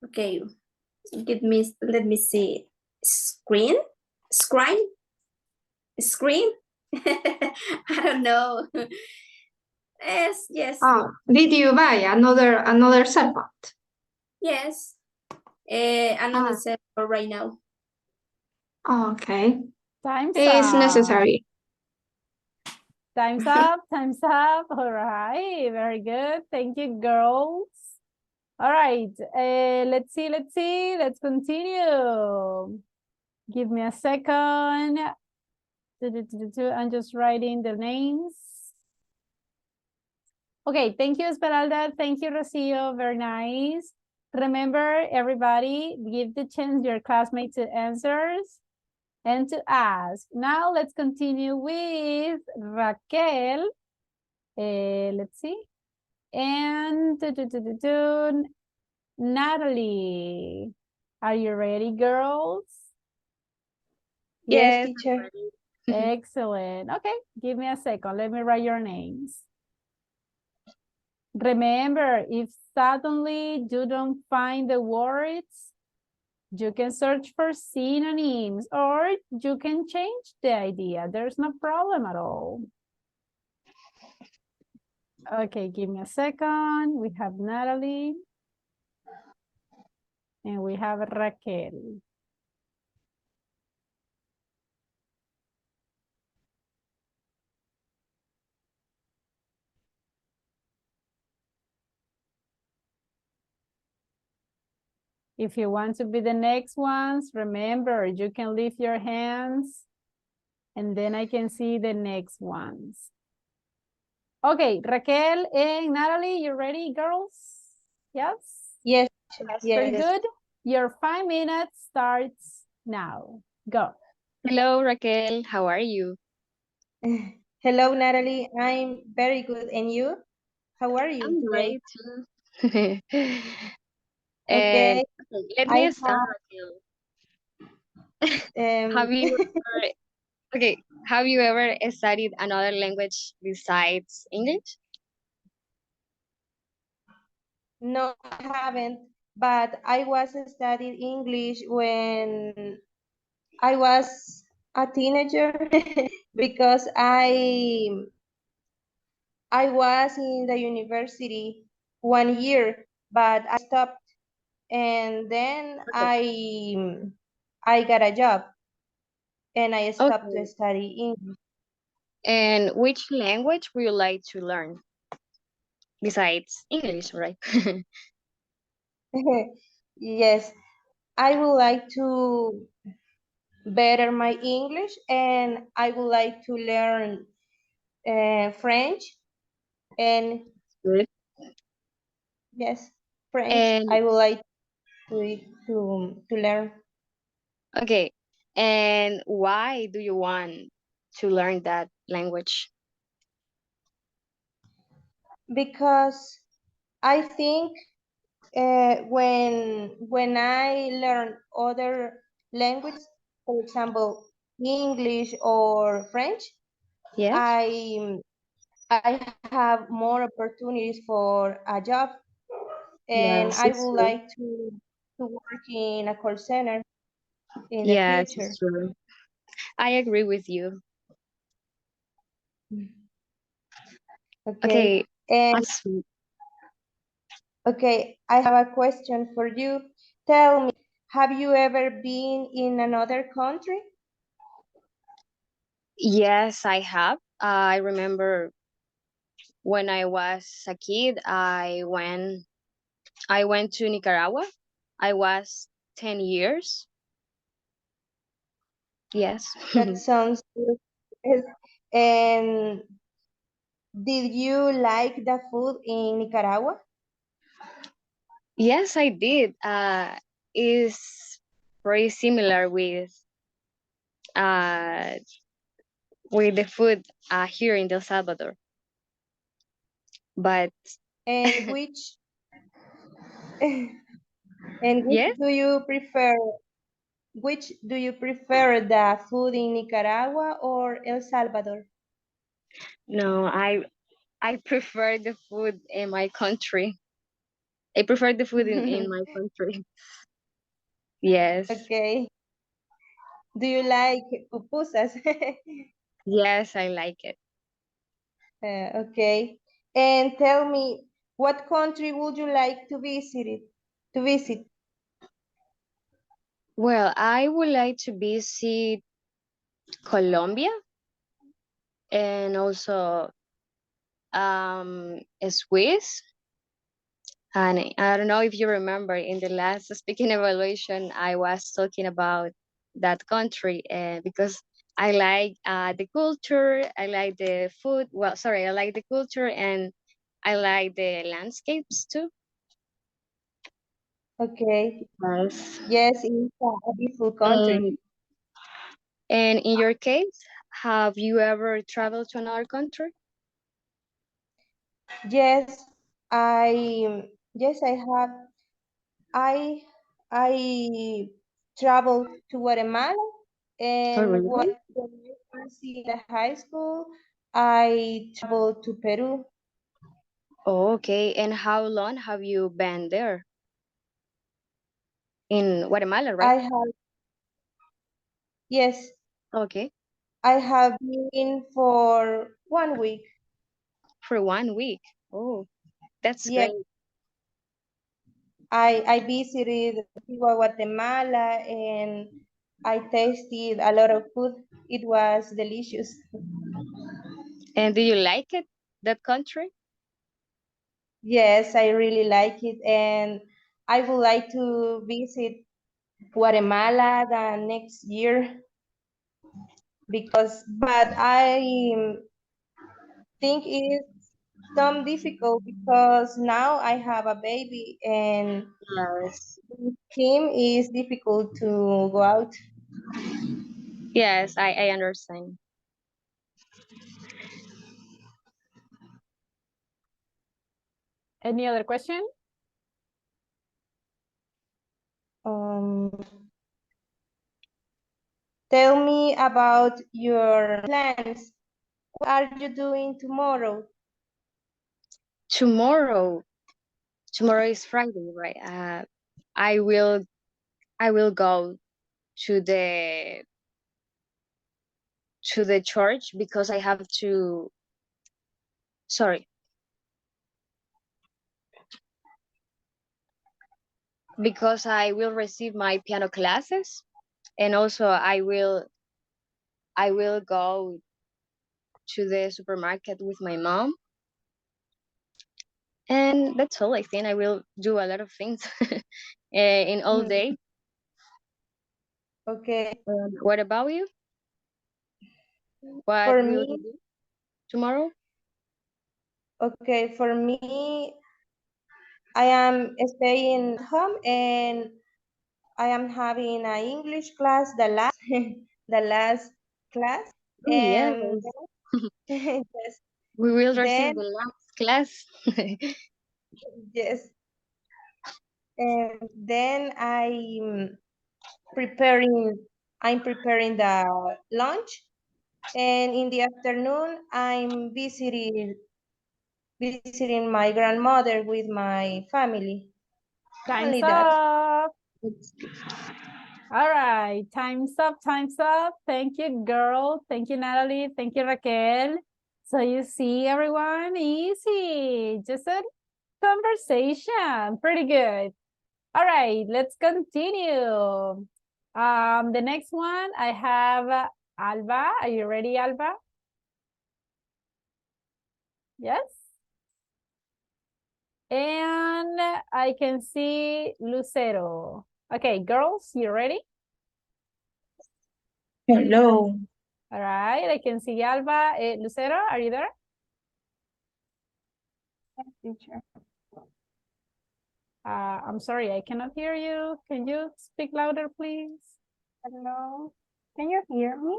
okay. Let me see. Screen. I don't know. Yes. Oh, did you buy another cell phone? Yes. Another cell phone right now. Okay. Time's It's up. necessary. Time's up. Time's up. All right. Very good. Thank you, girls. All right, let's see, let's continue. Give me a second. I'm just writing the names. Okay, thank you, Esmeralda. Thank you, Rocio. Very nice. Remember, everybody, give the chance your classmates to answers and to ask. Now let's continue with Raquel. Let's see. And Natalie. Are you ready, girls? Yes, teacher. Excellent. Okay, give me a second. Let me write your names. Remember, if suddenly you don't find the words, you can search for synonyms or you can change the idea. There's no problem at all. Okay, give me a second. We have Natalie. And we have Raquel. If you want to be the next ones, remember, you can lift your hands and then I can see the next ones. Okay, Raquel and Natalie, you ready, girls? Yes? Yes. Very good. Your 5 minutes starts now. Go. Hello, Raquel. How are you? Hello, Natalie. I'm very good. And you? How are you? I'm today? great too. Okay. Let me start, Raquel. Have you ever, okay, have you ever studied another language besides English? No, I haven't, but I was studying English when I was a teenager because I was in the university 1 year, but I stopped and then I got a job and I stopped to Okay. study English. And which language would you like to learn besides English, right? Yes, I would like to better my English and I would like to learn French and Good. yes, French. And I would like to learn okay, and why do you want to learn that language? because I think when I learn other languages, for example, English or French, Yes. I have more opportunities for a job, and Yes, I it's would true. like to work in a call center in the Yes, future. it's true. I agree with you. Okay, Okay, and as okay, I have a question for you. Tell me, have you ever been in another country? yes, I have. I remember when I was a kid, I went to Nicaragua. I was 10 years. Yes. That sounds good. Yes. And did you like the food in Nicaragua? Yes, I did. Is very similar uh with the food here in El Salvador. But And which and yes, which do you prefer the food in Nicaragua or El Salvador? no, I prefer the food in my country. I prefer the food in my country. Yes. Okay. Do you like pupusas? Yes, I like it. Okay. And tell me, what country would you like to visit? Well, I would like to visit Colombia and also Swiss And I don't know if you remember in the last speaking evaluation, I was talking about that country because I like the culture, I like the food. Well, sorry, I like the culture and I like the landscapes too. Okay. Yes. Yes, it's a beautiful country. And in your case, have you ever traveled to another country? Yes, I have. I I traveled to Guatemala, Oh, and really? when I was in the high school, I traveled to Peru. Oh, okay. And how long have you been there? In Guatemala, right? I have, yes, Okay. I have been for 1 week. For 1 week. Oh, that's Yes, great. I visited Antigua, Guatemala, and I tasted a lot of food. It was delicious. And do you like it, that country? Yes, I really like it, and I would like to visit Guatemala the next year but I think it's some difficult because now I have a baby and Yes. with him is difficult to go out. Yes, I understand. Any other question? Um, Tell me about your plans. What are you doing tomorrow? Tomorrow, tomorrow is Friday, right? I will, I will go to the church because I have to. Sorry, because I will receive my piano classes, and also I will go to the supermarket with my mom, and that's all. I think I will do a lot of things in all Hmm, day. okay. What about you? What For will me, you do tomorrow? okay, for me, I am staying home and I am having an English class, the last the last class, Oh, yes, and yes, we will receive then the last class. yes, and then preparing I'm preparing the lunch, and in the afternoon I'm visiting my grandmother with my family. Time's Only that. up. All right, time's up, time's up. Thank you, girl. Thank you, Natalie. Thank you, Raquel. So you see, everyone, easy. Just a conversation. Pretty good. All right, let's continue. The next one, I have Alba. Are you ready, Alba? Yes? And I can see Lucero. Okay, girls, you ready? Hello. All right, I can see Alba. Lucero, are you there? Teacher. I'm sorry, I cannot hear you. Can you speak louder, please? Hello. Can you hear me?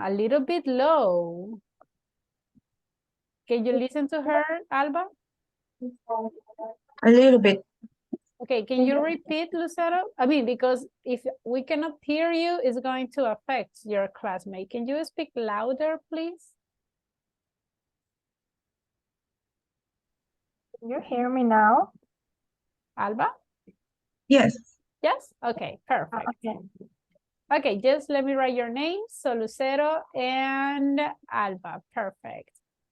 A little bit low. Can you listen to her, Alba? A little bit. Okay, can you repeat, Lucero? I mean, because if we cannot hear you, it's going to affect your classmate. Can you speak louder, please? Can you hear me now? Alba? Yes. Yes? Okay, perfect. Okay. Okay, just let me write your names. So Lucero and Alba, perfect.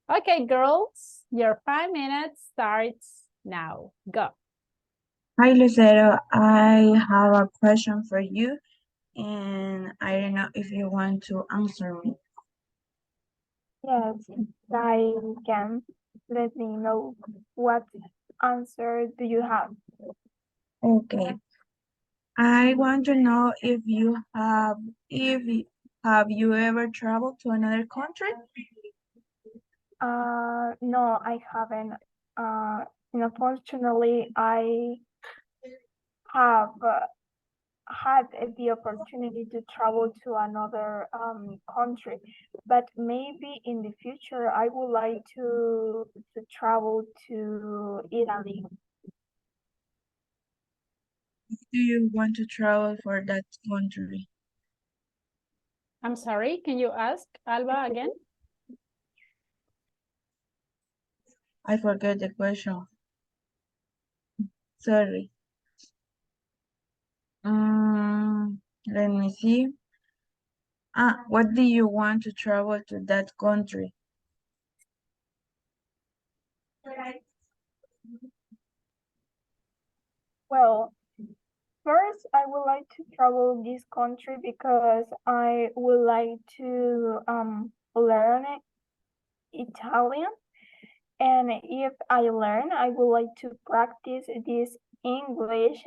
Okay, girls, your 5 minutes starts now. Go. Hi, Lucero. I have a question for you, and I don't know if you want to answer me. Yes, I can. Let me know what answer do you have? Okay. I want to know if you have ever traveled to another country? No, I haven't. Unfortunately, I have had the opportunity to travel to another country, but maybe in the future I would like to travel to Italy. Do you want to travel for that country? I'm sorry, can you ask Alba again? I forget the question. Sorry. Let me see. What do you want to travel to that country? Well, first, I would like to travel this country because I would like to learn Italian. And if I learn, I would like to practice this English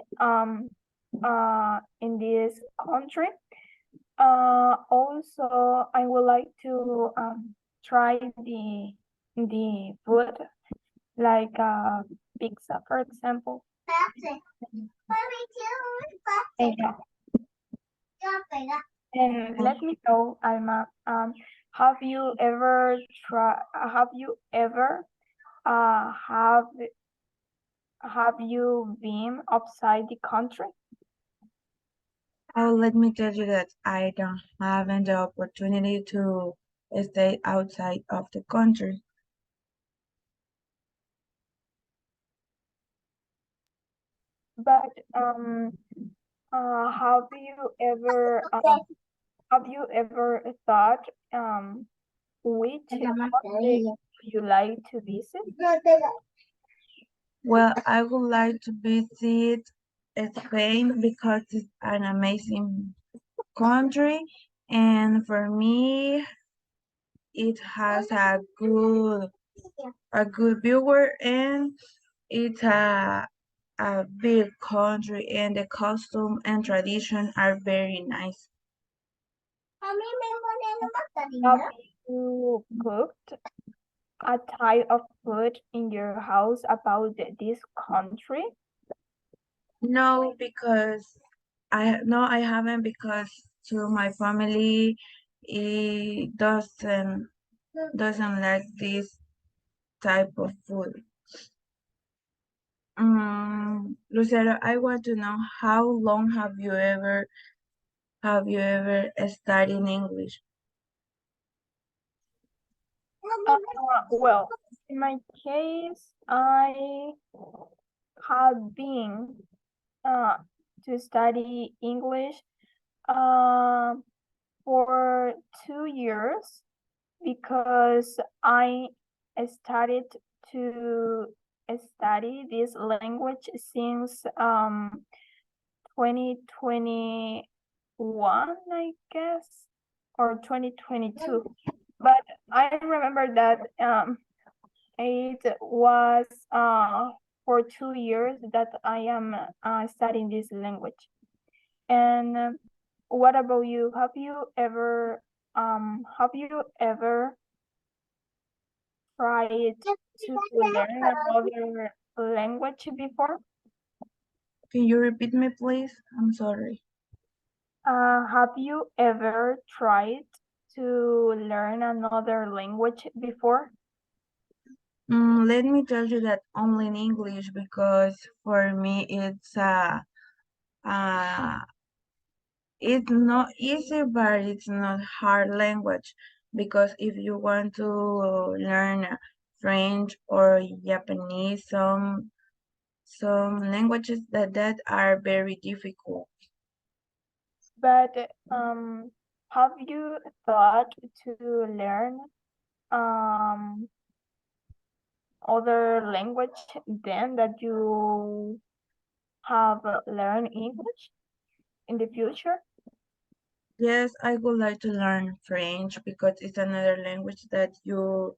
in this country. Also, I would like to try the food like pizza, for example. And, yeah. And let me know, Alma, have you ever have you been outside the country? Oh, let me tell you that I don't have the opportunity to stay outside of the country. But have you ever thought which country you like to visit? Well, I would like to visit Spain because it's an amazing country, and for me, it has a good viewer, and it's a big country, and the costume and tradition are very nice. Have you cooked a type of food in your house about this country? No, because I haven't, because to my family it doesn't like this type of food. Lucero, I want to know how long have you ever studied English? Well, in my case, I have been to study English for 2 years because I started to study this language since 2021, I guess, or 2022. But I remember that it was for 2 years that I am studying this language. And what about you? Have you ever tried to learn another language before? Can you repeat me, please? I'm sorry. Have you ever tried to learn another language before? Let me tell you that only in English, because for me it's not easy, but it's not hard language, because if you want to learn French or Japanese, some languages that are very difficult. But have you thought to learn other language then that you have learned English in the future? Yes, I would like to learn French because it's another language that you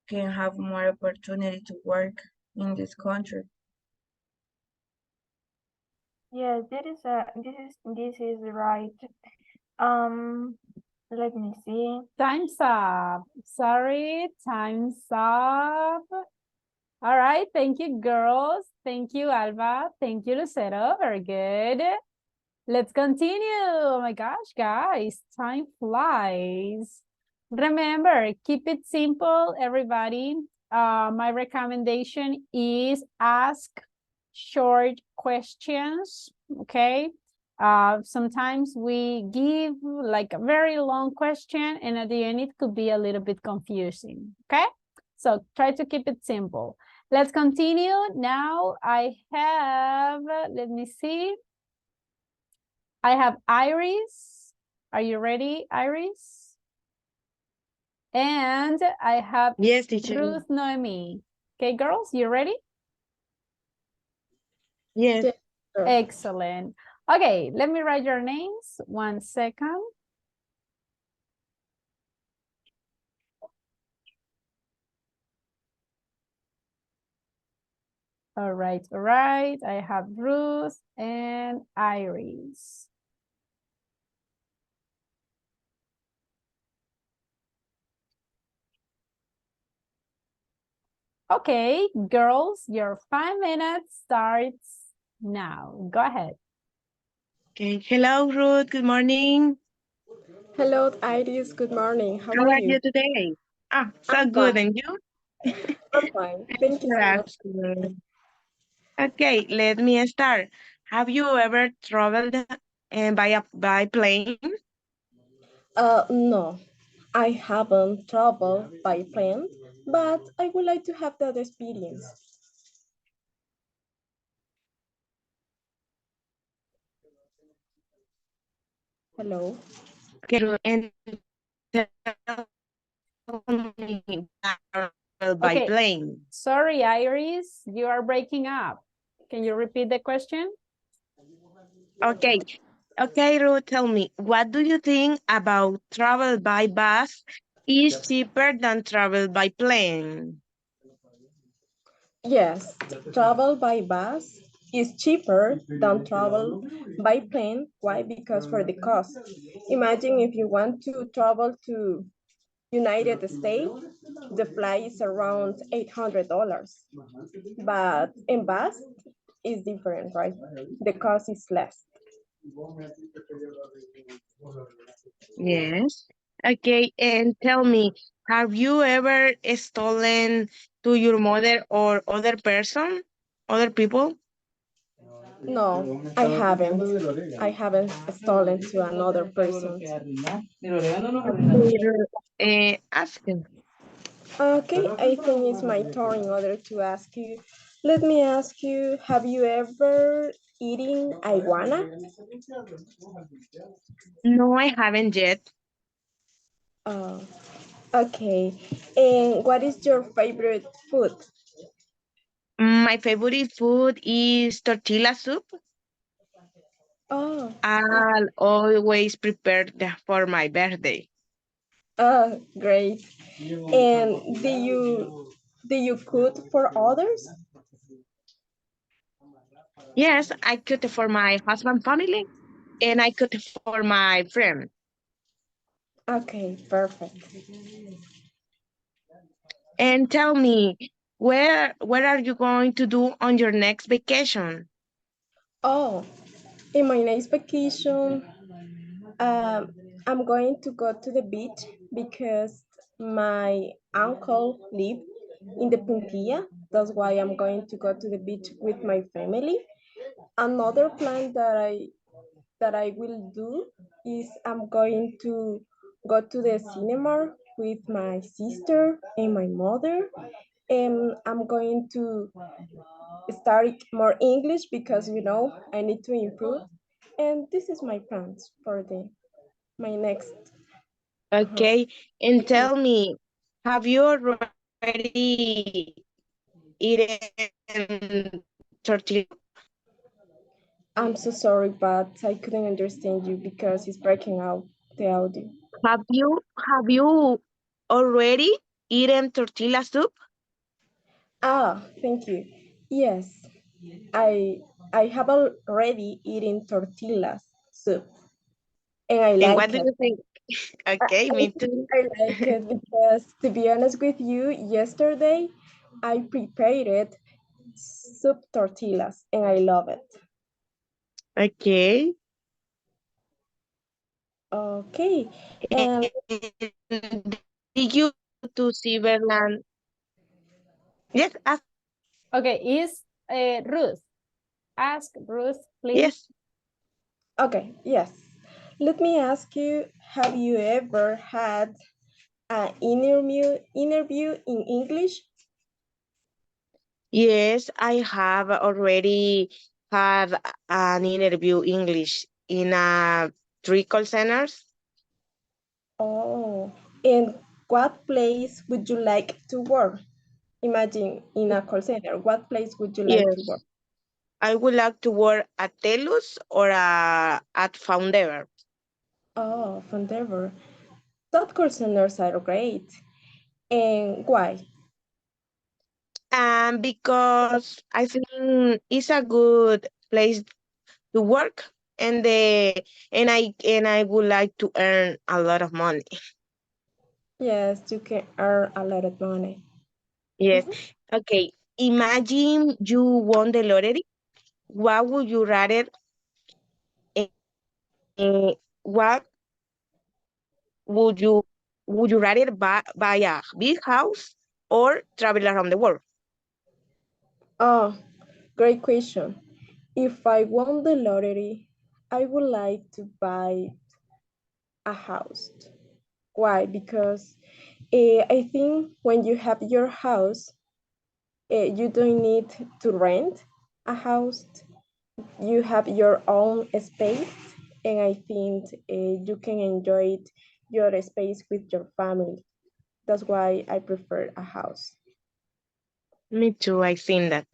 can have more opportunity to work in this country. Yes, this is right. Let me see. Time's up. Sorry, time's up. All right, thank you, girls. Thank you, Alba. Thank you, Lucero. Very good. Let's continue. Oh my gosh, guys, time flies. Remember, keep it simple, everybody. My recommendation is ask short questions, okay? Sometimes we give like a very long question and at the end it could be a little bit confusing, okay? So try to keep it simple. Let's continue. Now I have, let me see. I have Iris. Are you ready, Iris? And I have Yes, teacher. Ruth Noemi. Okay, girls, you ready? Yes. Excellent. Okay, let me write your names. 1 second. All right, all right. I have Ruth and Iris. Okay, girls, your 5 minutes starts now. Go ahead. Okay. Hello, Ruth. Good morning. Hello, Iris. Good morning. How How are are you? you today? Ah, so I'm good. fine. And you? I'm fine. Thank you so much. That's good. Okay, let me start. Have you ever traveled by plane? No, I haven't traveled by plane, but I would like to have that experience. Hello. Okay, Ruth, and tell me by Okay, plane. sorry, Iris, you are breaking up. Can you repeat the question? Okay. Okay, Ruth, tell me, what do you think about travel by bus is cheaper than travel by plane? Yes, travel by bus is cheaper than travel by plane. Why? Because for the cost. Imagine if you want to travel to United States, the flight is around $800. But in bus, is different, right? The cost is less. Yes. Okay, and tell me, have you ever stolen to your mother or other person, other people? No, I haven't. I haven't stolen to another person. Ask him. Okay, I think it's my turn in order to ask you. Let me ask you, have you ever eaten iguana? No, I haven't yet. Uh, okay, and what is your favorite food? My favorite food is tortilla soup. Oh, I'll always prepare that for my birthday. oh, great. And do you cook for others? Yes, I cook for my husband family and I cook for my friend. Okay, perfect. And tell me, where are you going to do on your next vacation? Oh, in my next vacation, I'm going to go to the beach because my uncle live in the Puntilla. That's why I'm going to go to the beach with my family. Another plan that I will do is I'm going to go to the cinema with my sister and my mother. And I'm going to study more English because I need to improve. And this is my plans for the my next. Okay, and tell me, have you already eaten tortilla? I'm so sorry, but I couldn't understand you because it's breaking out the audio. Have you already eaten tortilla soup? Ah, thank you. Yes, I I have already eaten tortillas soup, and I And like what do it. you think? Okay, me too. I like it because, to be honest with you, yesterday I prepared soup tortillas, and I love it. Okay. Okay, And did you to Silverland? Yes, Okay, is Ruth. Ask Ruth, please. yes. okay, yes. Let me ask you, have you ever had an interview in English? Yes, I have already had an interview English in a 3 call centers. Oh, and what place would you like to work? Imagine in a call center, what place would you like to work? Yes, I would like to work at TELUS or at Foundever. Oh, Fondever. Top call centers are great. And why? Because I think it's a good place to work, and I would like to earn a lot of money. Yes, you can earn a lot of money. Yes. Okay. Imagine you won the lottery. What would you rather? What would you rather buy a big house or travel around the world? Oh, great question. If I won the lottery, I would like to buy a house. Why? Because I think when you have your house, you don't need to rent a house. You have your own space, and I think you can enjoy your space with your family. That's why I prefer a house. Me too. I think that.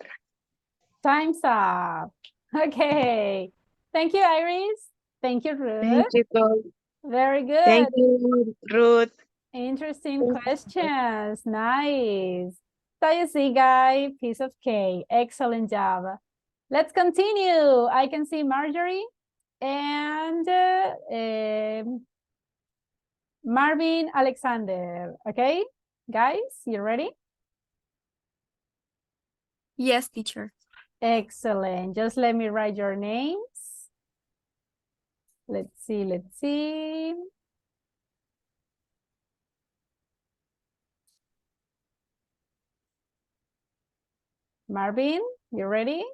Time's up. Okay. Thank you, Iris. Thank you, Ruth. Thank you, Chloe. Very good. Thank you, Ruth. Interesting questions. Nice. So you see, guy, piece of cake. Excellent job. Let's continue. I can see Marjorie and Marvin Alexander. Okay, guys, you ready? Yes, teacher. Excellent. Just let me write your names. Let's see, let's see. Marvin, you ready?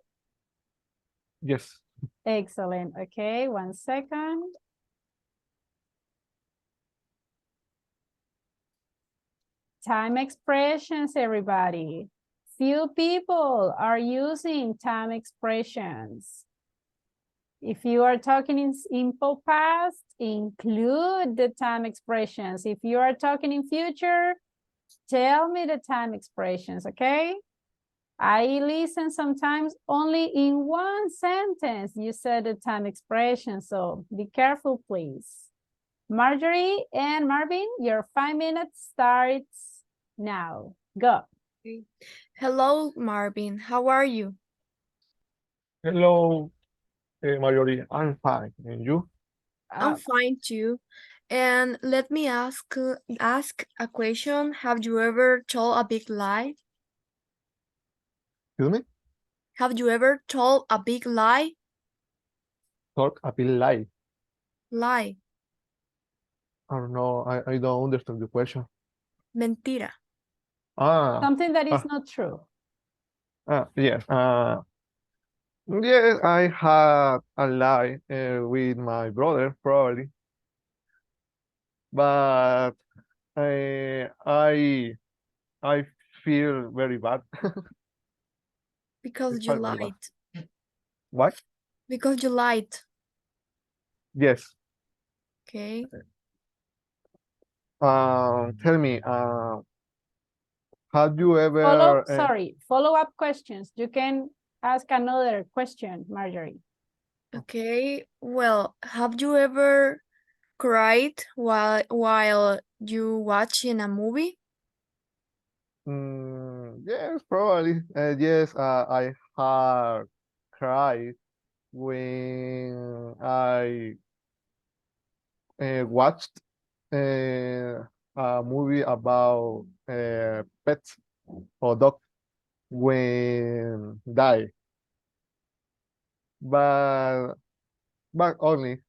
Yes. Excellent. Okay, 1 second. Time expressions, everybody. Few people are using time expressions. If you are talking in simple past, include the time expressions. If you are talking in future, tell me the time expressions, okay? I listen sometimes only in one sentence. You said the time expression, so be careful, please. Marjorie and Marvin, your 5 minutes starts now. Go. Okay. Hello, Marvin. How are you? Hello, Marjorie. I'm fine. And you? I'm fine too. And let me ask a question. Have you ever told a big lie? Excuse me? Have you ever told a big lie? Talk a bit light. Lie. I don't know. I don't understand the question. Mentira. Something that is not true. Yes. Yes, I had a lie with my brother, probably. But I feel very bad. Because It's you very bad. lied. What? Because you lied. Yes. Okay. Tell me, have you ever Follow-up questions. You can ask another question, Marjorie. Okay. Well, have you ever cried while you watching a movie? Yes, probably. Yes, I had cried when I watched a movie about pets or dog when die, but only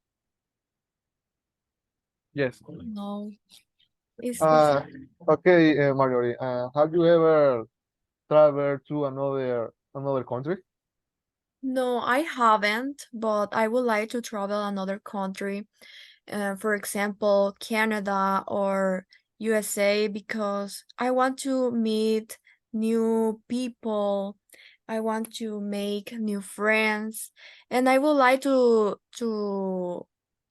yes. No, it's Okay, Marjorie. Have you ever traveled to another country? no, I haven't, but I would like to travel another country. For example, Canada or USA, because I want to meet new people. I want to make new friends, and I would like to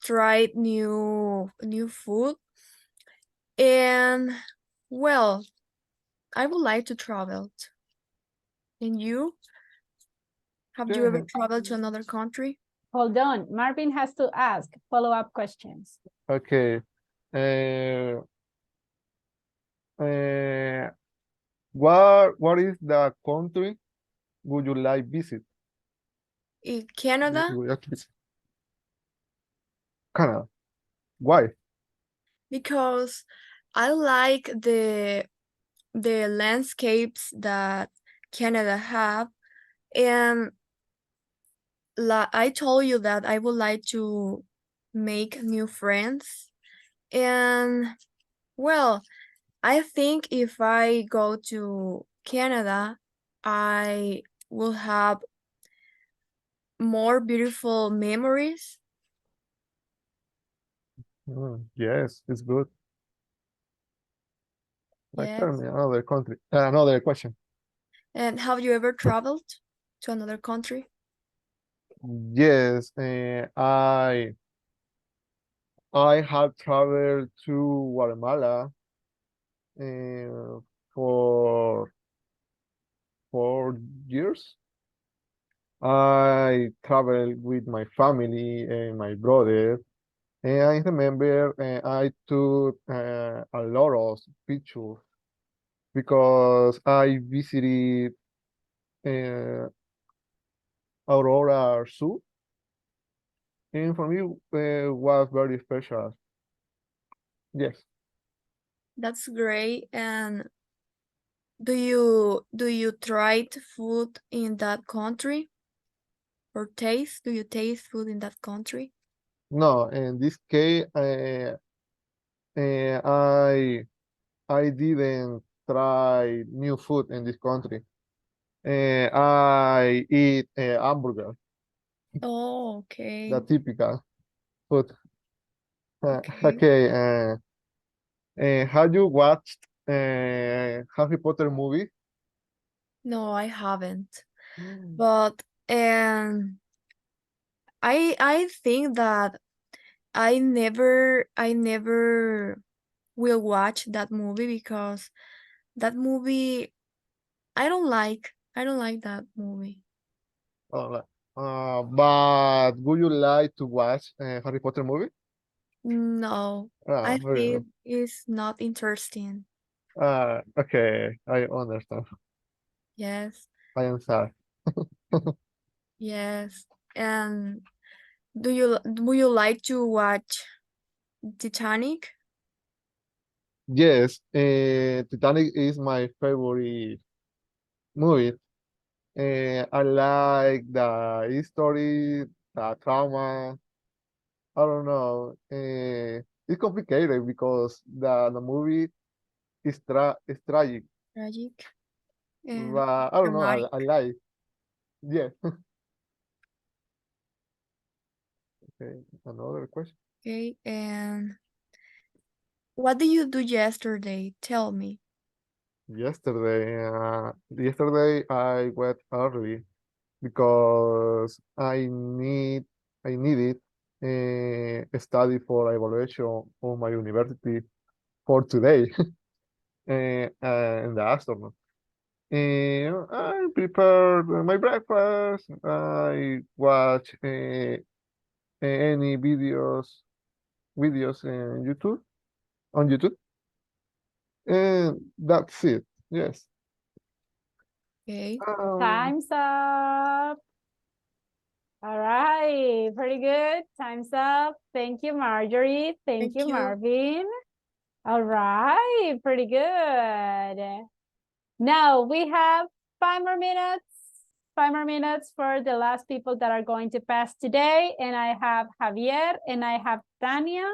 try new food. And well, I would like to travel. And you? Have you ever Yeah. traveled to another country? Hold on, Marvin has to ask follow-up questions. Okay. Uh, uh, what is the country would you like visit? In Canada? You would like to visit? Canada. Why? Because I like the landscapes that Canada have, and I told you that I would like to make new friends. And well, I think if I go to Canada, I will have more beautiful memories. Yes, it's good. Like, Yes. tell me another country, another question. And have you ever traveled to another country? Yes, I have traveled to Guatemala for 4 years. I traveled with my family and my brother, and I remember I took a lot of pictures because I visited uh, Aurora Zoo, and for me was very special. Yes. That's great. And do you try food in that country or taste? Do you taste food in that country? No, in this case, uh, I I didn't try new food in this country. I eat hamburger, Oh, the okay. typical food. Okay. Okay. Have you watched Harry Potter movie? No, I haven't. But I think that I never will watch that movie because that movie I don't like that movie. Oh, but would you like to watch Harry Potter movie? No, I Very good. think it's not interesting. Okay, I understand. Yes, I am sorry. yes. And would you like to watch Titanic? Yes, Titanic is my favorite movie. I like the history, the trauma. I don't know. It's complicated because the movie is tragic, Tragic and but I don't know. dramatic. I like. Yeah. Okay. Another question. Okay, and what did you do yesterday? Tell me. Yesterday I went early because I needed study for evaluation of my university for today in the afternoon. And I prepared my breakfast. I watch any videos on YouTube, and that's it. Yes. Okay. Time's up. All right, pretty good. Time's up. Thank you, Marjorie. Thank you, Marvin. All right, pretty good. Now we have 5 more minutes. 5 more minutes for the last people that are going to pass today. And I have Javier and I have Tania.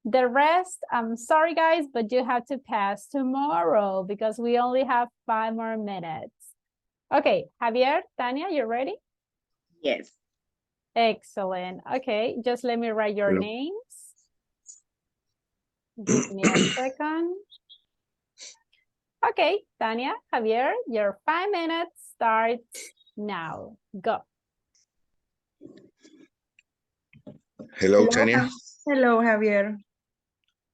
The rest, I'm sorry guys, but you have to pass tomorrow because we only have 5 more minutes. Okay, Javier, Tania, you ready? Yes. Excellent. Okay, just let me write your names. Give me a second. Okay, Tania, Javier, your 5 minutes starts now. Go. Hello, Tania. Hello, Javier.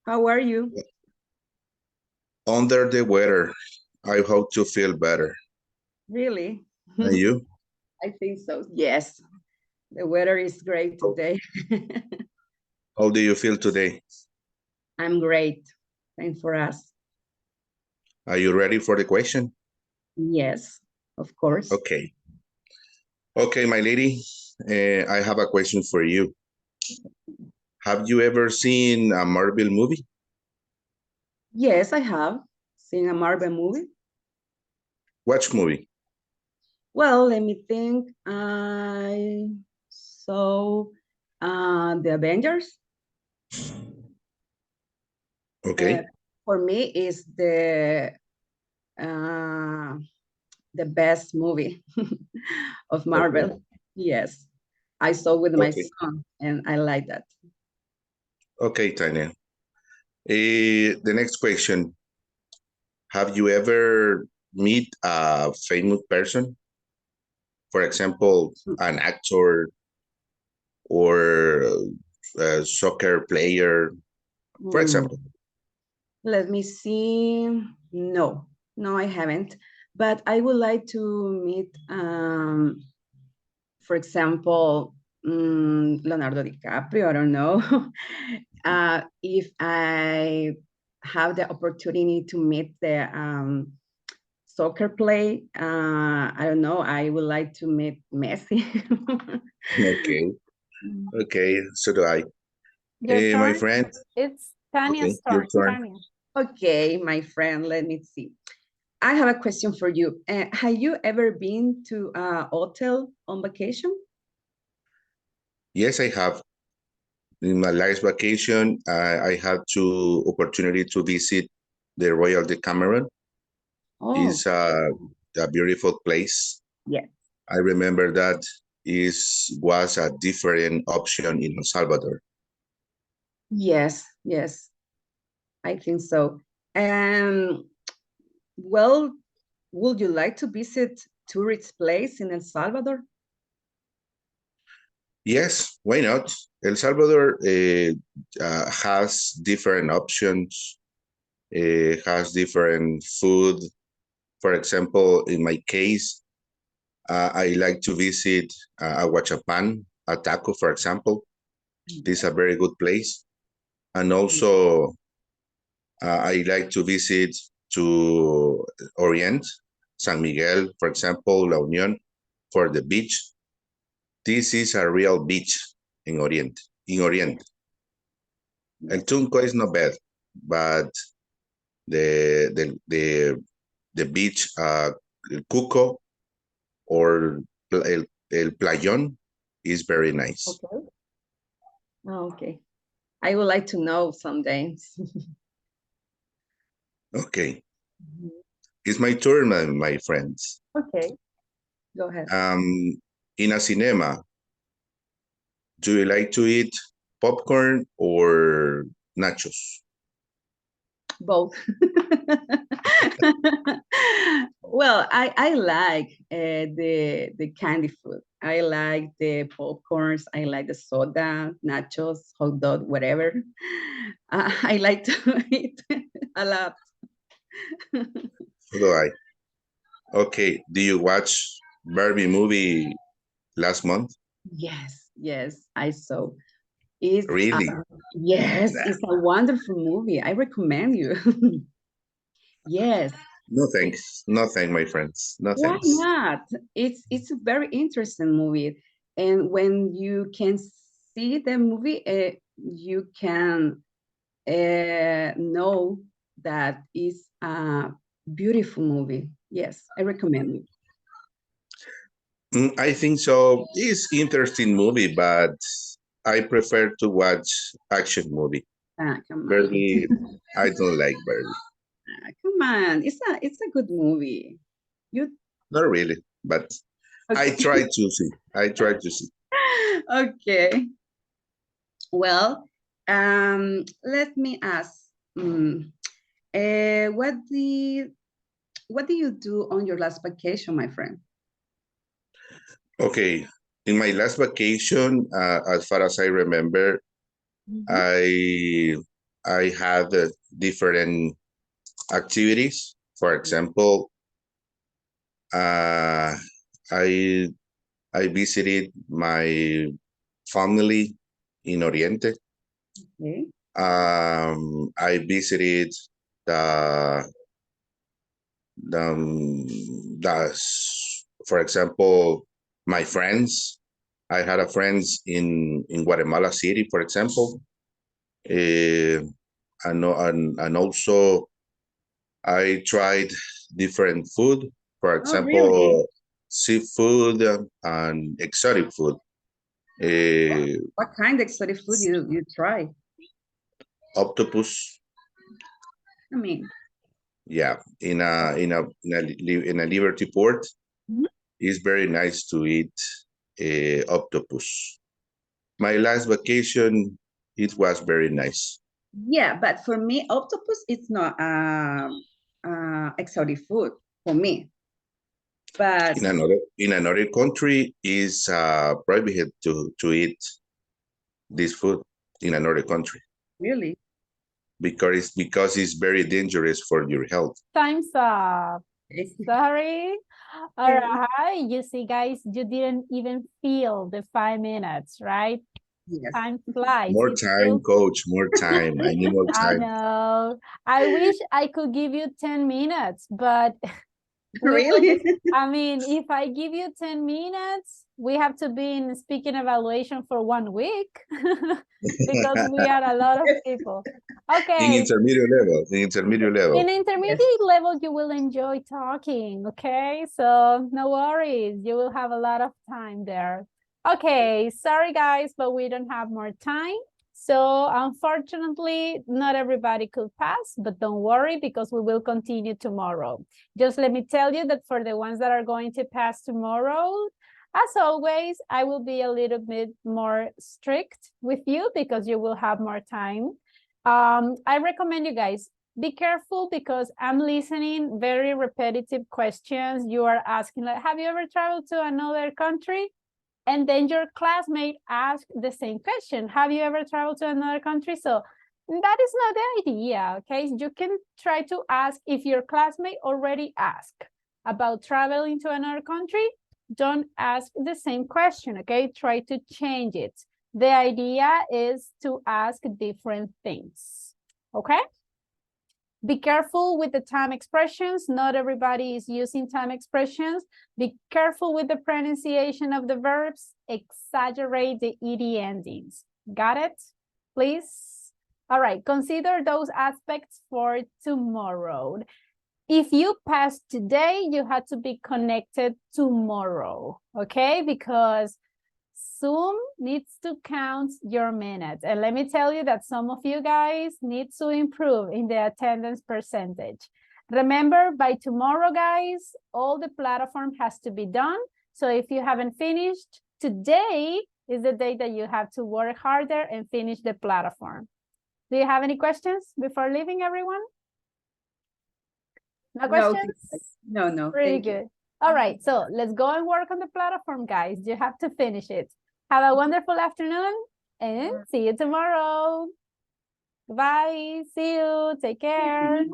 How are you? Under the weather. I hope to feel better. Really? And you? I think so. Yes. The weather is great today. How do you feel today? I'm great. Thanks for us. Are you ready for the question? Yes, of course. Okay. Okay, my lady, I have a question for you. Have you ever seen a Marvel movie? Yes, I have seen a Marvel movie. Which movie? Well, let me think. I saw The Avengers. Okay. For me, is the best movie of Marvel. Okay. Yes, I saw with my Okay. son, and I like that. Okay, Tania. The next question. Have you ever meet a famous person? For example, an actor or a soccer player, for example. Let me see. No, I haven't. But I would like to meet, for example, Leonardo DiCaprio. I don't know. If I have the opportunity to meet the soccer play, I don't know. I would like to meet Messi. Okay. Okay, so do I. Your My turn. friend. It's Tania's Okay, your turn. turn. Tania. Okay, my friend, let me see. I have a question for you. Have you ever been to a hotel on vacation? Yes, I have. In my last vacation, I had the opportunity to visit the Royal Decameron. Oh. It's a beautiful place. Yes. I remember that was a different option in El Salvador. Yes, yes, I think so. Well, would you like to visit tourist place in El Salvador? Yes, why not? El Salvador has different options, has different food. For example, in my case, I like to visit Aguachapan, Ataco, for example. This is a very good place. And also, I like to visit to Orient, San Miguel, for example, La Union, for the beach. This is a real beach in Orient. El Tunco is not bad, but the beach, El Cuco or El Playón is very nice. Okay. Okay. I would like to know someday. Okay. It's my turn, my friends. Okay. Go ahead. In a cinema, do you like to eat popcorn or nachos? Both. Well, I like the candy food. I like the popcorns. I like the soda, nachos, hot dog, whatever. I like to eat a lot. So do I. Okay, do you watch Barbie movie last month? Yes, I saw. It's Really? Yes, it's a wonderful movie. I recommend you. Yes. No thanks. No thanks, my friends. No Why thanks. not? It's a very interesting movie. And when you can see the movie, you can know that it's a beautiful movie. Yes, I recommend it. I think so. It's interesting movie, but I prefer to watch action movie. Come on. Barely, I don't like barely. Come on, it's a good movie. You Not really, but I Okay. try to see. I try to see. Okay. Well, let me ask. What do you do on your last vacation, my friend? Okay, in my last vacation, as far as I remember, I had different activities. For example, I visited my family in Oriente. Okay. I visited the for example, my friends. I had a friends in Guatemala City, for example, and also I tried different food, for Oh, example, really? seafood and exotic food. What kind of exotic food you try? Octopus, I mean, yeah, in a Liberty Port. It's very nice to eat octopus. My last vacation, it was very nice. yeah, but for me, octopus is not exotic food for me. But In another country, is prohibited to eat this food in another country really, because it's very dangerous for your health. Time's up. Sorry. All right. You see, guys, you didn't even feel the 5 minutes, right? Yes. Time flies. More It time, feels- coach, more time. I need more I time. know. I wish I could give you 10 minutes, but Really? I mean, if I give you 10 minutes, we have to be in speaking evaluation for 1 week because we are a lot of people. In Okay. intermediate level, In intermediate level, you will enjoy talking, okay? So no worries, you will have a lot of time there. Okay, sorry guys, but we don't have more time. So unfortunately, not everybody could pass, but don't worry because we will continue tomorrow. Just let me tell you that for the ones that are going to pass tomorrow, as always, I will be a little bit more strict with you because you will have more time. I recommend you guys, be careful because I'm listening very repetitive questions. You are asking like, have you ever traveled to another country? And then your classmate asked the same question. Have you ever traveled to another country? So that is not the idea, okay? You can try to ask if your classmate already asked about traveling to another country. Don't ask the same question, okay? Try to change it. The idea is to ask different things, okay? Be careful with the time expressions. Not everybody is using time expressions. Be careful with the pronunciation of the verbs. Exaggerate the ed endings. Got it? Please? All right, consider those aspects for tomorrow. If you passed today, you had to be connected tomorrow, okay? Because Zoom needs to count your minutes. And let me tell you that some of you guys need to improve in the attendance percentage. Remember, by tomorrow, guys, all the platform has to be done. So if you haven't finished, today is the day that you have to work harder and finish the platform. Do you have any questions before leaving, everyone? No questions? No. Pretty Thank you. good. All right, so let's go and work on the platform, guys. You have to finish it. Have a wonderful afternoon and see you tomorrow. Bye. See you. Take care.